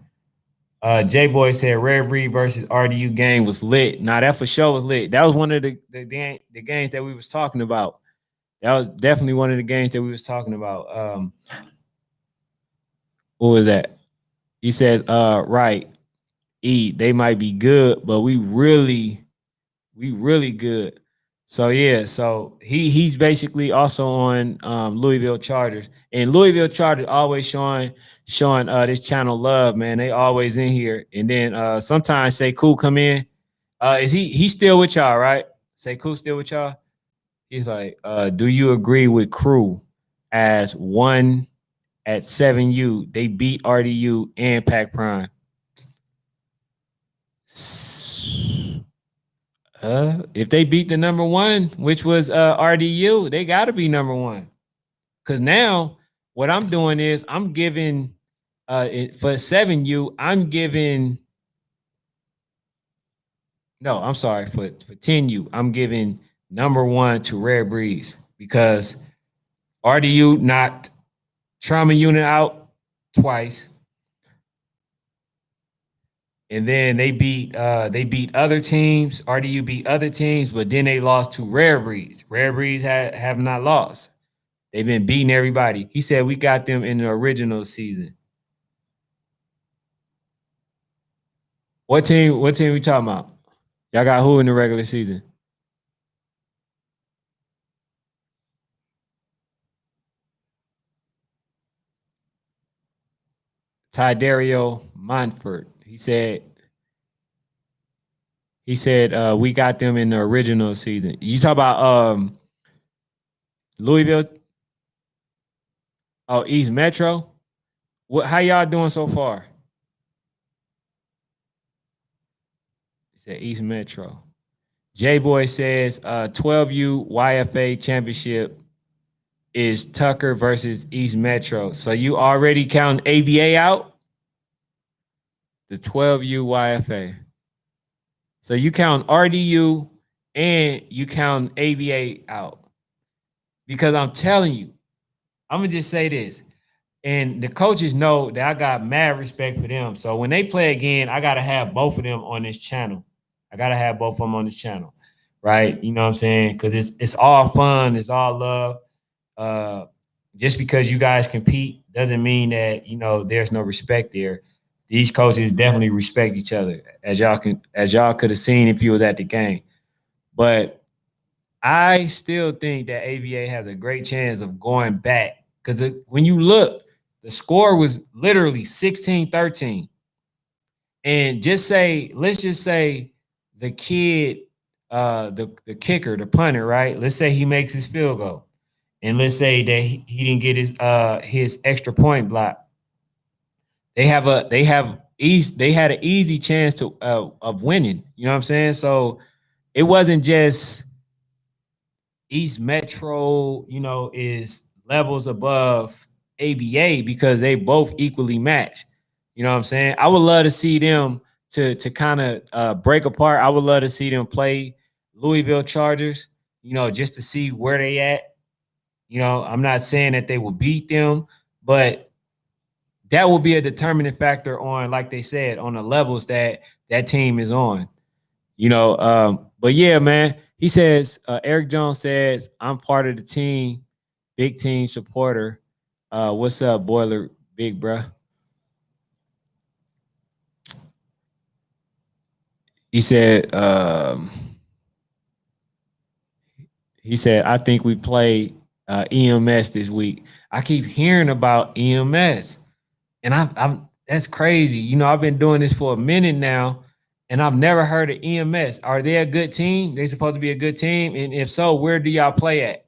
J Boy said Rarebreed versus RDU game was lit. Now that for sure was lit. That was one of the games that we was talking about. That was definitely one of the games that we was talking about. What was that? He says, right, E, they might be good, but we really good. So yeah, so he's basically also on Louisville Chargers, and Louisville Chargers always showing this channel love, man. They always in here, and then sometimes Say Cool come in. Is he still with y'all, right? Say Cool still with y'all? He's like, do you agree with Crew as one at 7U? They beat RDU and Pac Prime. If they beat the number one, which was RDU, they got to be number one. Because now what I'm doing is I'm giving for 7U, I'm giving. No, I'm sorry for 10U. I'm giving number one to Rarebreeds because RDU knocked Trauma Unit out twice. And then they beat other teams. RDU beat other teams, but then they lost to Rarebreeds. Rarebreeds have not lost. They've been beating everybody. He said we got them in the original season. What team we talking about? Y'all got who in the regular season? Dario Montfort. He said we got them in the original season. You talk about Louisville? Oh, East Metro. How y'all doing so far? He said East Metro. J Boy says 12U YFA championship is Tucker versus East Metro. So you already count ABA out? The 12U YFA. So you count RDU and you count ABA out. Because I'm telling you, I'm going to just say this. And the coaches know that I got mad respect for them. So when they play again, I got to have both of them on this channel. I got to have both of them on this channel. Right? You know what I'm saying? Because it's all fun. It's all love. Just because you guys compete doesn't mean that, there's no respect there. These coaches definitely respect each other, as y'all could have seen if you was at the game. But I still think that ABA has a great chance of going back because when you look, the score was literally 16-13. And let's just say the kid, the kicker, the punter, right? Let's say he makes his field goal. And let's say that he didn't get his extra point block. They had an easy chance of winning. You know what I'm saying? So it wasn't just East Metro, is levels above ABA because they both equally match. You know what I'm saying? I would love to see them to kind of break apart. I would love to see them play Louisville Chargers, just to see where they at. I'm not saying that they will beat them, but that will be a determining factor on, like they said, on the levels that team is on. But yeah, man. He says, Eric Jones says, I'm part of the team, big team supporter. What's up, Boiler Big Bruh? He said, I think we played EMS this week. I keep hearing about EMS. And I'm that's crazy. I've been doing this for a minute now, and I've never heard of EMS. Are they a good team? They supposed to be a good team? And if so, where do y'all play at?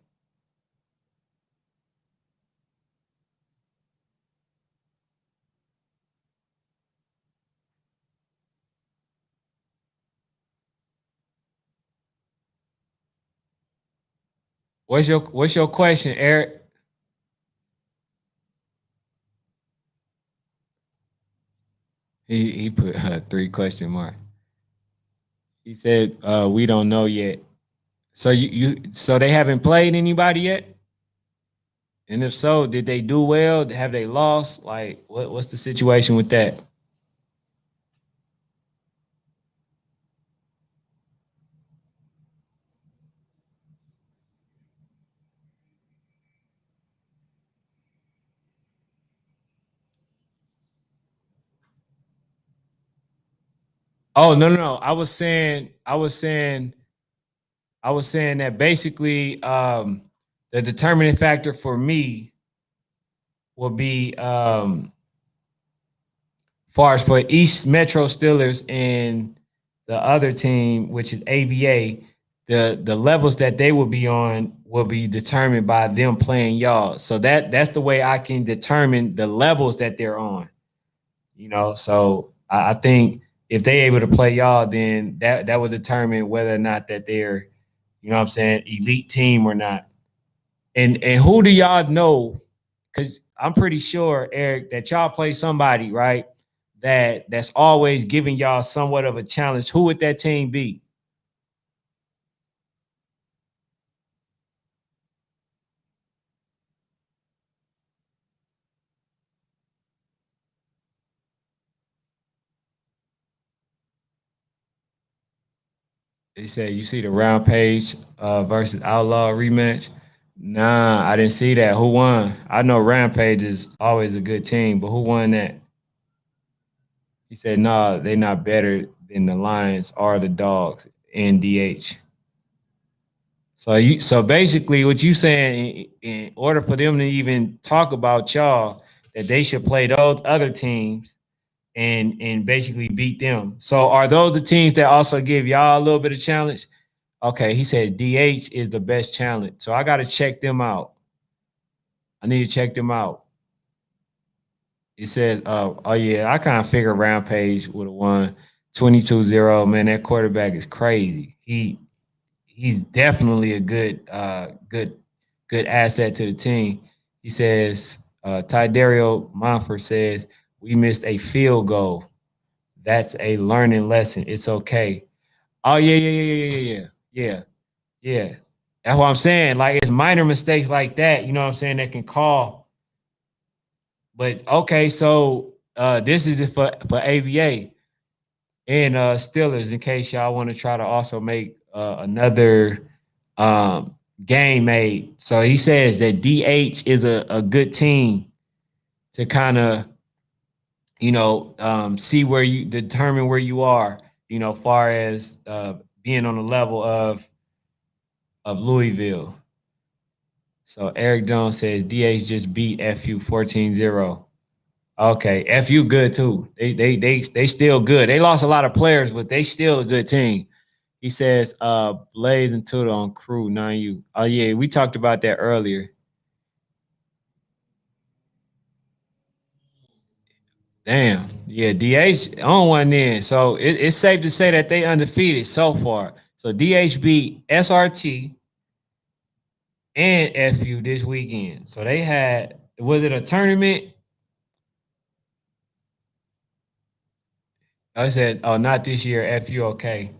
What's your question, Eric? He put 3 question mark. He said, "We don't know yet." So so they haven't played anybody yet. And if so, did they do well? Have they lost? Like, what's the situation with that? Oh no. I was saying that basically the determining factor for me will be far as for East Metro Steelers and the other team, which is ABA, the levels that they will be on will be determined by them playing y'all. So that's the way I can determine the levels that they're on. So I think if they able to play y'all, then that would determine whether or not that they're, what I'm saying, elite team or not. And who do y'all know? Because I'm pretty sure, Eric, that y'all play somebody, right? That's always giving y'all somewhat of a challenge. Who would that team be? They said you see the Rampage versus Outlaw rematch. Nah, I didn't see that. Who won? I know Rampage is always a good team, but who won that? He said, "No, they're not better than the Lions or the Dogs in DH." So basically, what you saying, in order for them to even talk about y'all, that they should play those other teams and basically beat them. So are those the teams that also give y'all a little bit of challenge? Okay, he said DH is the best challenge. So I got to check them out. I need to check them out. It says, oh yeah, I kind of figure Rampage would have won 22-0. Man, that quarterback is crazy. He's definitely a good asset to the team. He says, Dario Monfort says, we missed a field goal. That's a learning lesson. It's okay. Oh yeah. That's what I'm saying. Like it's minor mistakes like that, you know what I'm saying, that can call. But okay, so this is it for AVA and Steelers in case y'all want to try to also make another game made. So he says that DH is a good team to kind of, see where you determine where you are, far as being on the level of Louisville. So Eric Jones says DH just beat FU 14-0. Okay, FU good too. They still good. They lost a lot of players, but they still a good team. He says, Blaze and Tudor on crew 9U. Oh yeah, we talked about that earlier. Damn. Yeah, DH on one then. So it's safe to say that they undefeated so far. So DH beat SRT and FU this weekend. So they had, was it a tournament? I said, oh, not this year. FU, okay.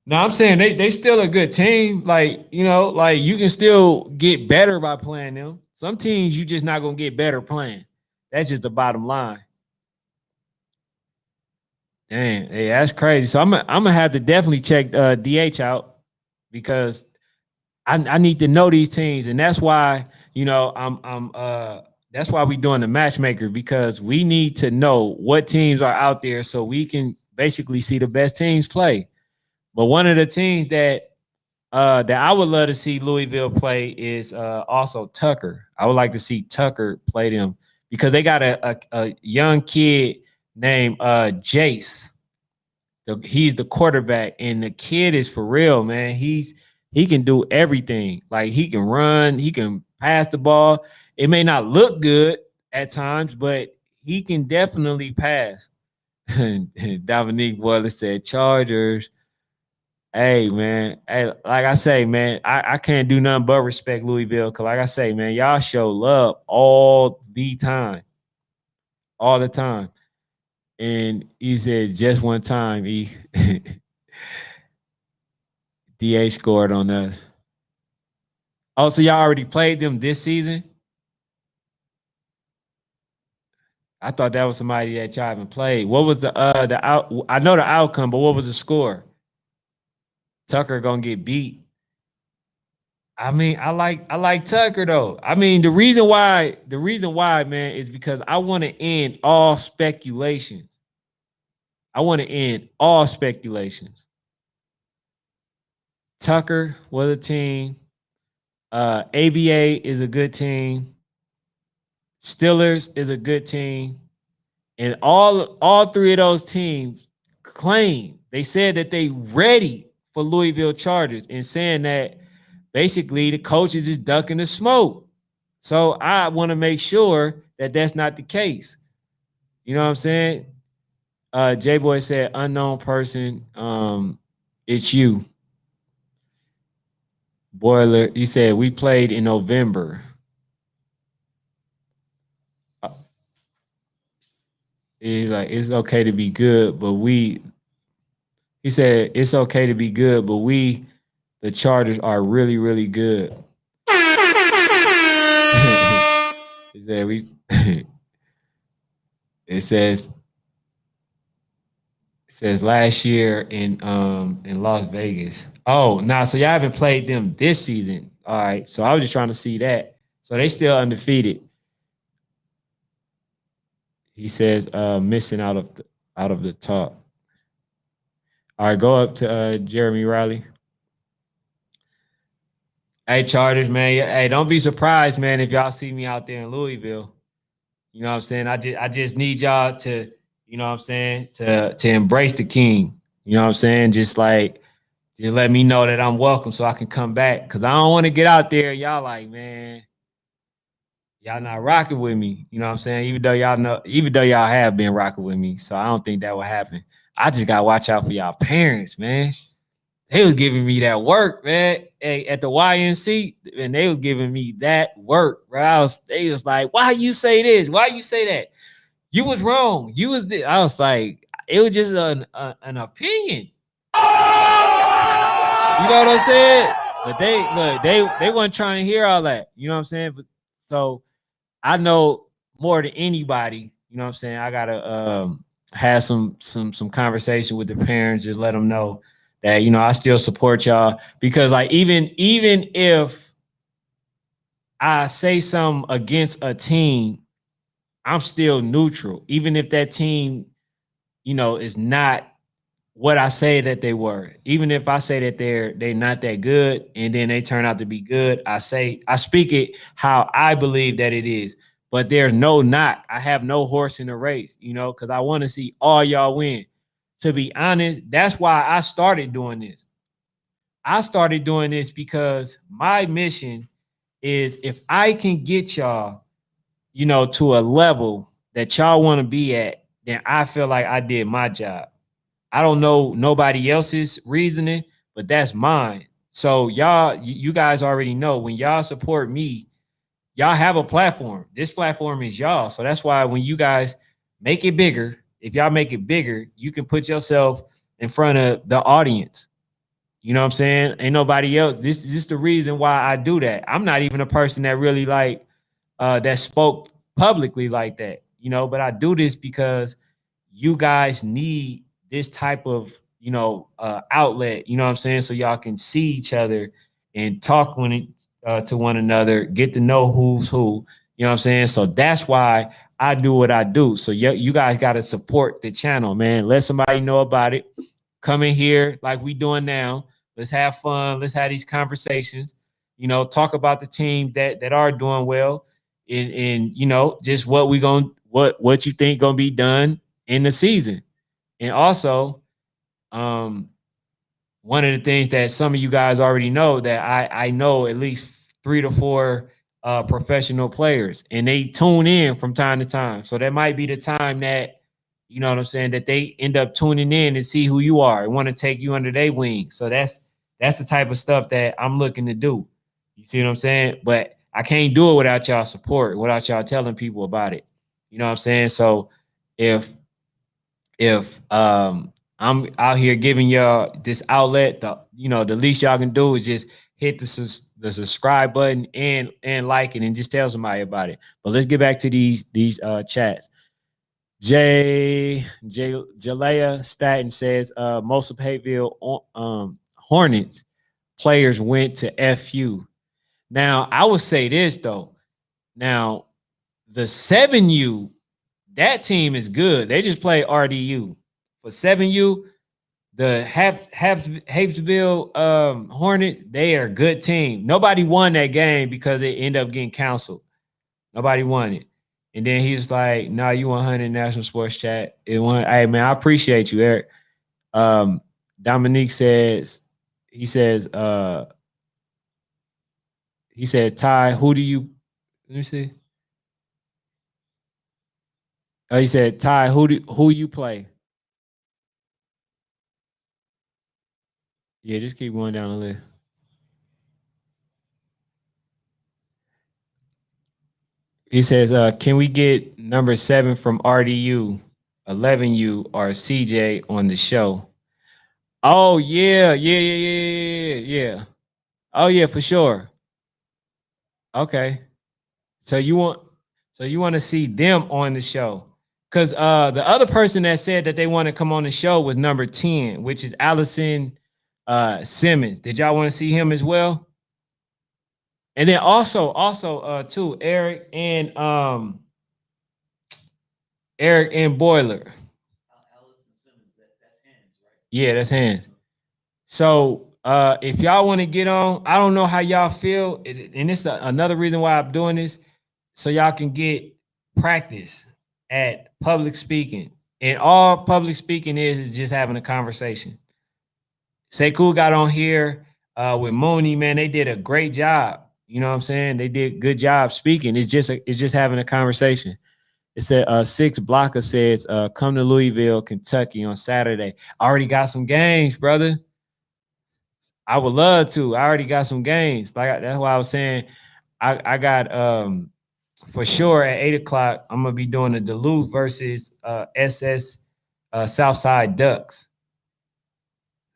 No, I'm saying they still a good team. Like, like you can still get better by playing them. Some teams you just not gonna get better playing. That's just the bottom line. Damn, hey, that's crazy. So I'm gonna have to definitely check DH out because I need to know these teams, and that's why I'm that's why we doing the matchmaker because we need to know what teams are out there so we can basically see the best teams play. But one of the teams that I would love to see Louisville play is also Tucker. I would like to see Tucker play them because they got a young kid named Jace. He's the quarterback, and the kid is for real, man. He can do everything. Like he can run, he can pass the ball. It may not look good at times, but he can definitely pass. Dominique Boiler said Chargers. Hey man, hey, like I say, man, I can't do nothing but respect Louisville because, like I say, man, y'all show love all the time, all the time. And he said just one time he DA scored on us. Oh, so y'all already played them this season? I thought that was somebody that y'all haven't played. What was the out? I know the outcome, but what was the score? Tucker gonna get beat. I mean, I like Tucker though. I mean, the reason why, man, is because I want to end all speculations. I want to end all speculations. Tucker was a team. ABA is a good team. Steelers is a good team. And all three of those teams they said that they ready for Louisville Chargers, and saying that basically the coaches is ducking the smoke. So I want to make sure that that's not the case. You know what I'm saying? J-Boy said, unknown person, it's you. Boiler, he said, we played in November. He's like, it's okay to be good, but he said, it's okay to be good, but the Chargers are really, really good. He said, it says last year in Las Vegas. Oh, nah, so y'all haven't played them this season. All right. So I was just trying to see that. So they still undefeated. He says missing out of the top. All right, go up to Jeremy Riley. Hey, Chargers, man. Hey, don't be surprised, man, if y'all see me out there in Louisville. You know what I'm saying? I just need y'all to, you know what I'm saying, to embrace the king. You know what I'm saying? Just let me know that I'm welcome so I can come back. Cause I don't want to get out there. Y'all like, man, y'all not rocking with me. You know what I'm saying? Even though y'all have been rocking with me. So I don't think that will happen. I just gotta watch out for y'all parents, man. They was giving me that work, man. Hey, at the YNC, and they was giving me that work, bro. They was like, why you say this? Why you say that? You was wrong. You was this. I was like, it was just an opinion. You know what I'm saying? But they weren't trying to hear all that. You know what I'm saying? But so I know more than anybody, you know what I'm saying? I gotta have some conversation with the parents, just let them know that, you know, I still support y'all. Because like even if I say something against a team, I'm still neutral. Even if that team, you know, is not what I say that they were. Even if I say that they're not that good and then they turn out to be good, I speak it how I believe that it is. But there's no knock. I have no horse in the race, you know, because I want to see all y'all win. To be honest, that's why I started doing this. I started doing this because my mission is, if I can get y'all, you know, to a level that y'all want to be at, then I feel like I did my job. I don't know nobody else's reasoning, but that's mine. So you guys already know, when y'all support me, y'all have a platform. This platform is y'all. So that's why when you guys make it bigger, if y'all make it bigger, you can put yourself in front of the audience. You know what I'm saying? Ain't nobody else. This is the reason why I do that. I'm not even a person that really that spoke publicly like that, you know, but I do this because you guys need this type of, you know, outlet, you know what I'm saying? So y'all can see each other and talk to one another, get to know who's who, you know what I'm saying? So that's why I do what I do. So you guys got to support the channel, man. Let somebody know about it. Come in here like we doing now. Let's have fun. Let's have these conversations, you know, talk about the team that are doing well, and you know, just what you think gonna be done in the season. And also, one of the things that some of you guys already know, that I know at least 3 to 4 professional players, and they tune in from time to time. So that might be the time that, you know what I'm saying, that they end up tuning in and see who you are and want to take you under their wing. So that's the type of stuff that I'm looking to do. You see what I'm saying? But I can't do it without y'all support, without y'all telling people about it. You know what I'm saying? So if if I'm out here giving y'all this outlet, the least y'all can do is just hit the subscribe button and like it and just tell somebody about it. But let's get back to these chats. Jalea Staten says most of Hayville Hornets players went to FU. Now I would say this though. Now the 7U, that team is good. They just play RDU. For 7U, the Hapesville Hornet, they are a good team. Nobody won that game because it ended up getting canceled. Nobody won it. And then he was like, "No, you 100 National Sports Chat." It won. Hey man, I appreciate you, Eric. Dominique says, he says, Ty, who do you? Let me see. He said, Ty, who you play? Yeah, just keep going down the list. He says, can we get number 7 from RDU, 11U, or CJ on the show? Oh, yeah. Oh, yeah, for sure. Okay. So you want to see them on the show. Because the other person that said that they want to come on the show was number 10, which is Allison Simmons. Did y'all want to see him as well? And then also too, Eric and Boiler. Yeah, that's hands. So if y'all want to get on, I don't know how y'all feel, and it's another reason why I'm doing this, so y'all can get practice at public speaking. And all public speaking is just having a conversation. Sekou got on here with Mooney, man. They did a great job. You know what I'm saying? They did a good job speaking. It's just having a conversation. It said 6 Blocker says, come to Louisville, Kentucky on Saturday. I already got some games, brother. I would love to. I already got some games. Like that's why I was saying I got for sure at 8:00, I'm gonna be doing the Duluth versus SS Southside Ducks.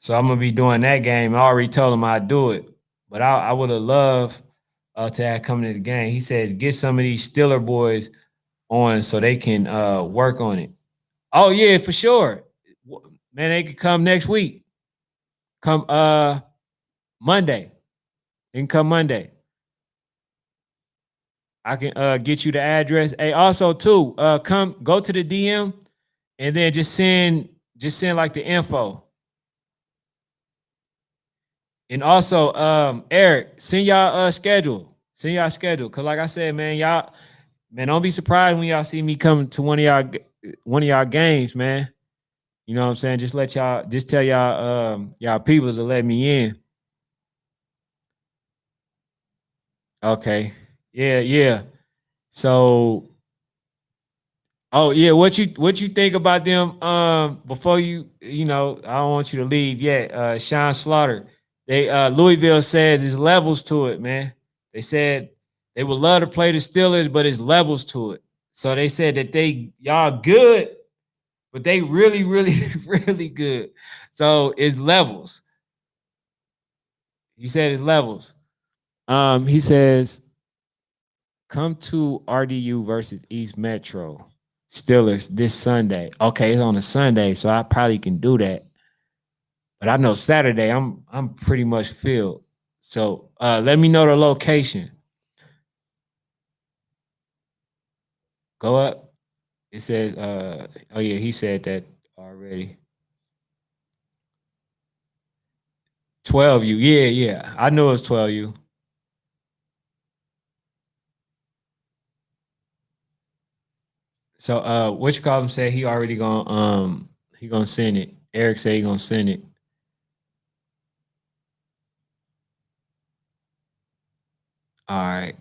So I'm gonna be doing that game. I already told him I'd do it, but I would have loved to have come to the game. He says get some of these Steeler boys on so they can work on it. Oh yeah, for sure. Man, they could come next week. Come Monday. They can come Monday. I can get you the address. Hey, also too, go to the DM and then just send like the info. And also, Eric, send y'all schedule. Send y'all schedule. Cause like I said, man, don't be surprised when y'all see me come to one of y'all games, man. You know what I'm saying? Just tell y'all peoples to let me in. Okay. Yeah. So, oh yeah, what you think about them? Before I don't want you to leave yet. Sean Slaughter, they Louisville says there's levels to it, man. They said they would love to play the Steelers, but it's levels to it. So they said that y'all good, but they really, really, really good. So it's levels. He said it's levels. He says, come to RDU versus East Metro Steelers this Sunday. Okay, it's on a Sunday, so I probably can do that. But I know Saturday I'm pretty much filled. So let me know the location. Go up. It says, oh yeah, he said that already. 12U. Yeah. I know it's 12U. So what you call him said he already gonna send it. Eric said he gonna send it. All right.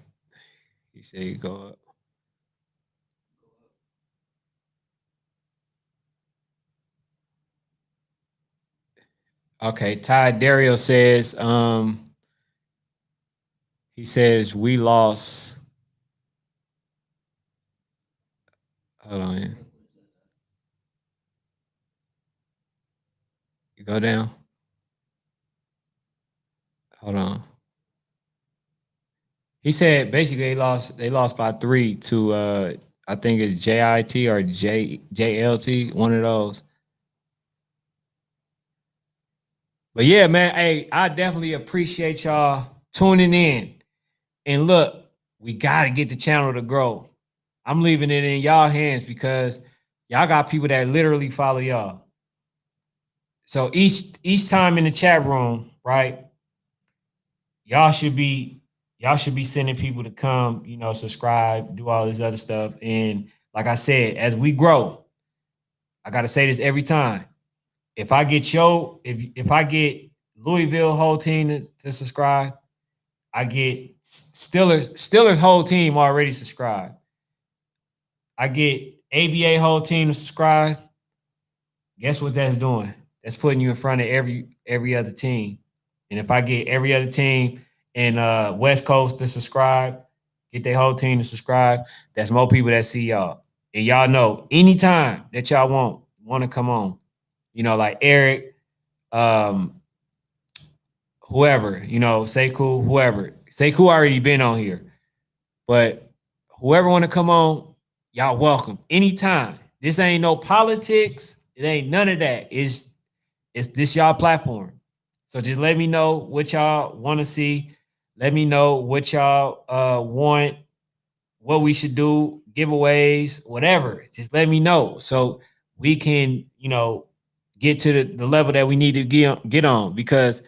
He said he go up. Okay, Ty Dario says, he says we lost. Hold on. Go down. Hold on. He said basically they lost by 3 to I think it's JIT or JLT, one of those. But yeah, man, hey, I definitely appreciate y'all tuning in. And look, we gotta get the channel to grow. I'm leaving it in y'all hands because y'all got people that literally follow y'all. So each time in the chat room, right? Y'all should be sending people to come, subscribe, do all this other stuff. And like I said, as we grow, I gotta say this every time. If I get if I get Louisville whole team to subscribe, I get Steelers whole team already subscribed. I get ABA whole team to subscribe. Guess what that's doing? That's putting you in front of every other team. And if I get every other team in West Coast to subscribe, get their whole team to subscribe, that's more people that see y'all. And y'all know anytime that y'all want to come on, like Eric, whoever, Sekou, whoever. Sekou already been on here. But whoever want to come on, y'all welcome anytime. This ain't no politics. It ain't none of that. It's this y'all platform. So just let me know what y'all want to see. Let me know what y'all want, what we should do, giveaways, whatever. Just let me know so we can, get to the level that we need to get on, because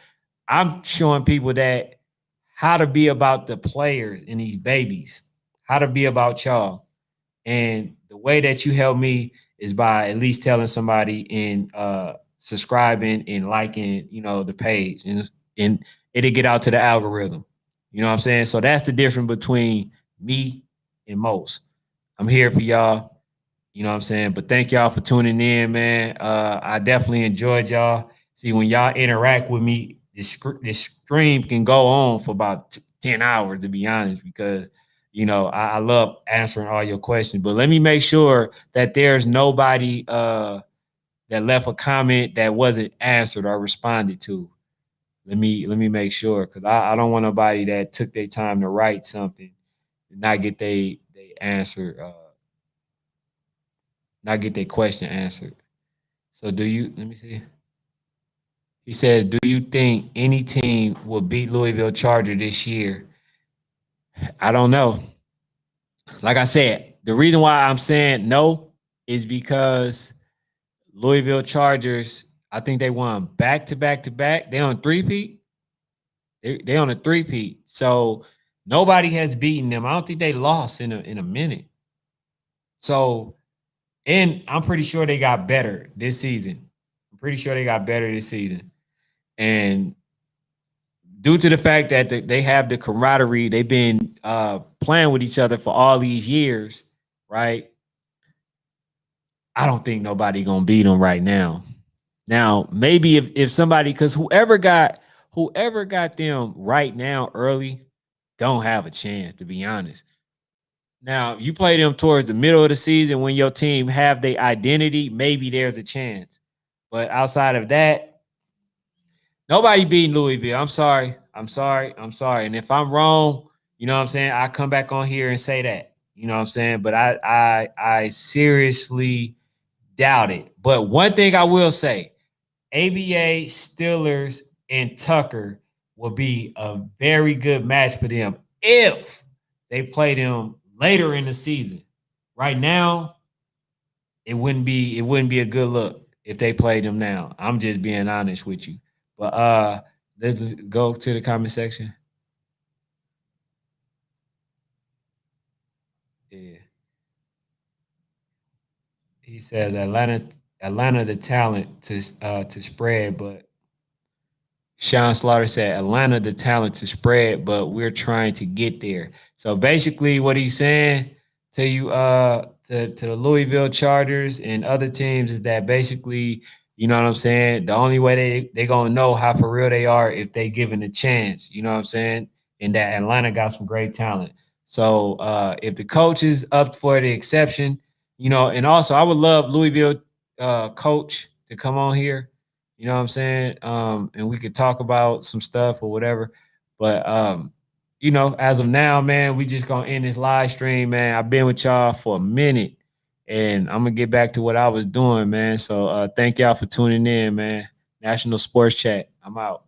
I'm showing people that how to be about the players and these babies, how to be about y'all. And the way that you help me is by at least telling somebody and subscribing and liking, the page, and it'll get out to the algorithm. You know what I'm saying? So that's the difference between me and most. I'm here for y'all. You know what I'm saying? But thank y'all for tuning in, man. I definitely enjoyed y'all. See, when y'all interact with me, this stream can go on for about 10 hours, to be honest, because, I love answering all your questions. But let me make sure that there's nobody that left a comment that wasn't answered or responded to. Let me make sure, because I don't want nobody that took their time to write something and not get they answer, not get their question answered. So let me see. He said, do you think any team will beat Louisville Chargers this year? I don't know. Like I said, the reason why I'm saying no is because Louisville Chargers, I think they won back to back to back. They on three-peat. They on a three-peat. So nobody has beaten them. I don't think they lost in a minute. So, and I'm pretty sure they got better this season. And due to the fact that they have the camaraderie, they've been playing with each other for all these years, right? I don't think nobody gonna beat them right now. Now, maybe if somebody, because whoever got them right now early don't have a chance, to be honest. Now, you play them towards the middle of the season when your team have their identity, maybe there's a chance. But outside of that, nobody beating Louisville. I'm sorry. And if I'm wrong, you know what I'm saying, I come back on here and say that. You know what I'm saying? But I seriously doubt it. But one thing I will say, ABA, Steelers, and Tucker will be a very good match for them if they play them later in the season. Right now, it wouldn't be a good look if they played them now. I'm just being honest with you. But let's go to the comment section. Yeah. He says Atlanta the talent to spread, but Sean Slaughter said Atlanta the talent to spread, but we're trying to get there. So basically what he's saying to you to the Louisville Chargers and other teams is that basically, you know what I'm saying, the only way they gonna know how for real they are if they given a chance, you know what I'm saying? And that Atlanta got some great talent. So if the coach is up for the exception, and also I would love Louisville coach to come on here. You know what I'm saying? And we could talk about some stuff or whatever. But you know, as of now, man, we just gonna end this live stream, man. I've been with y'all for a minute, and I'm gonna get back to what I was doing, man. So thank y'all for tuning in, man. National Sports Chat. I'm out.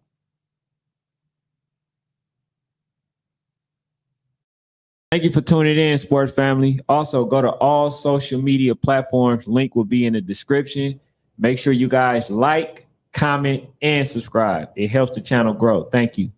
Thank you for tuning in, sports family. Also, go to all social media platforms. Link will be in the description. Make sure you guys like, comment, and subscribe. It helps the channel grow. Thank you.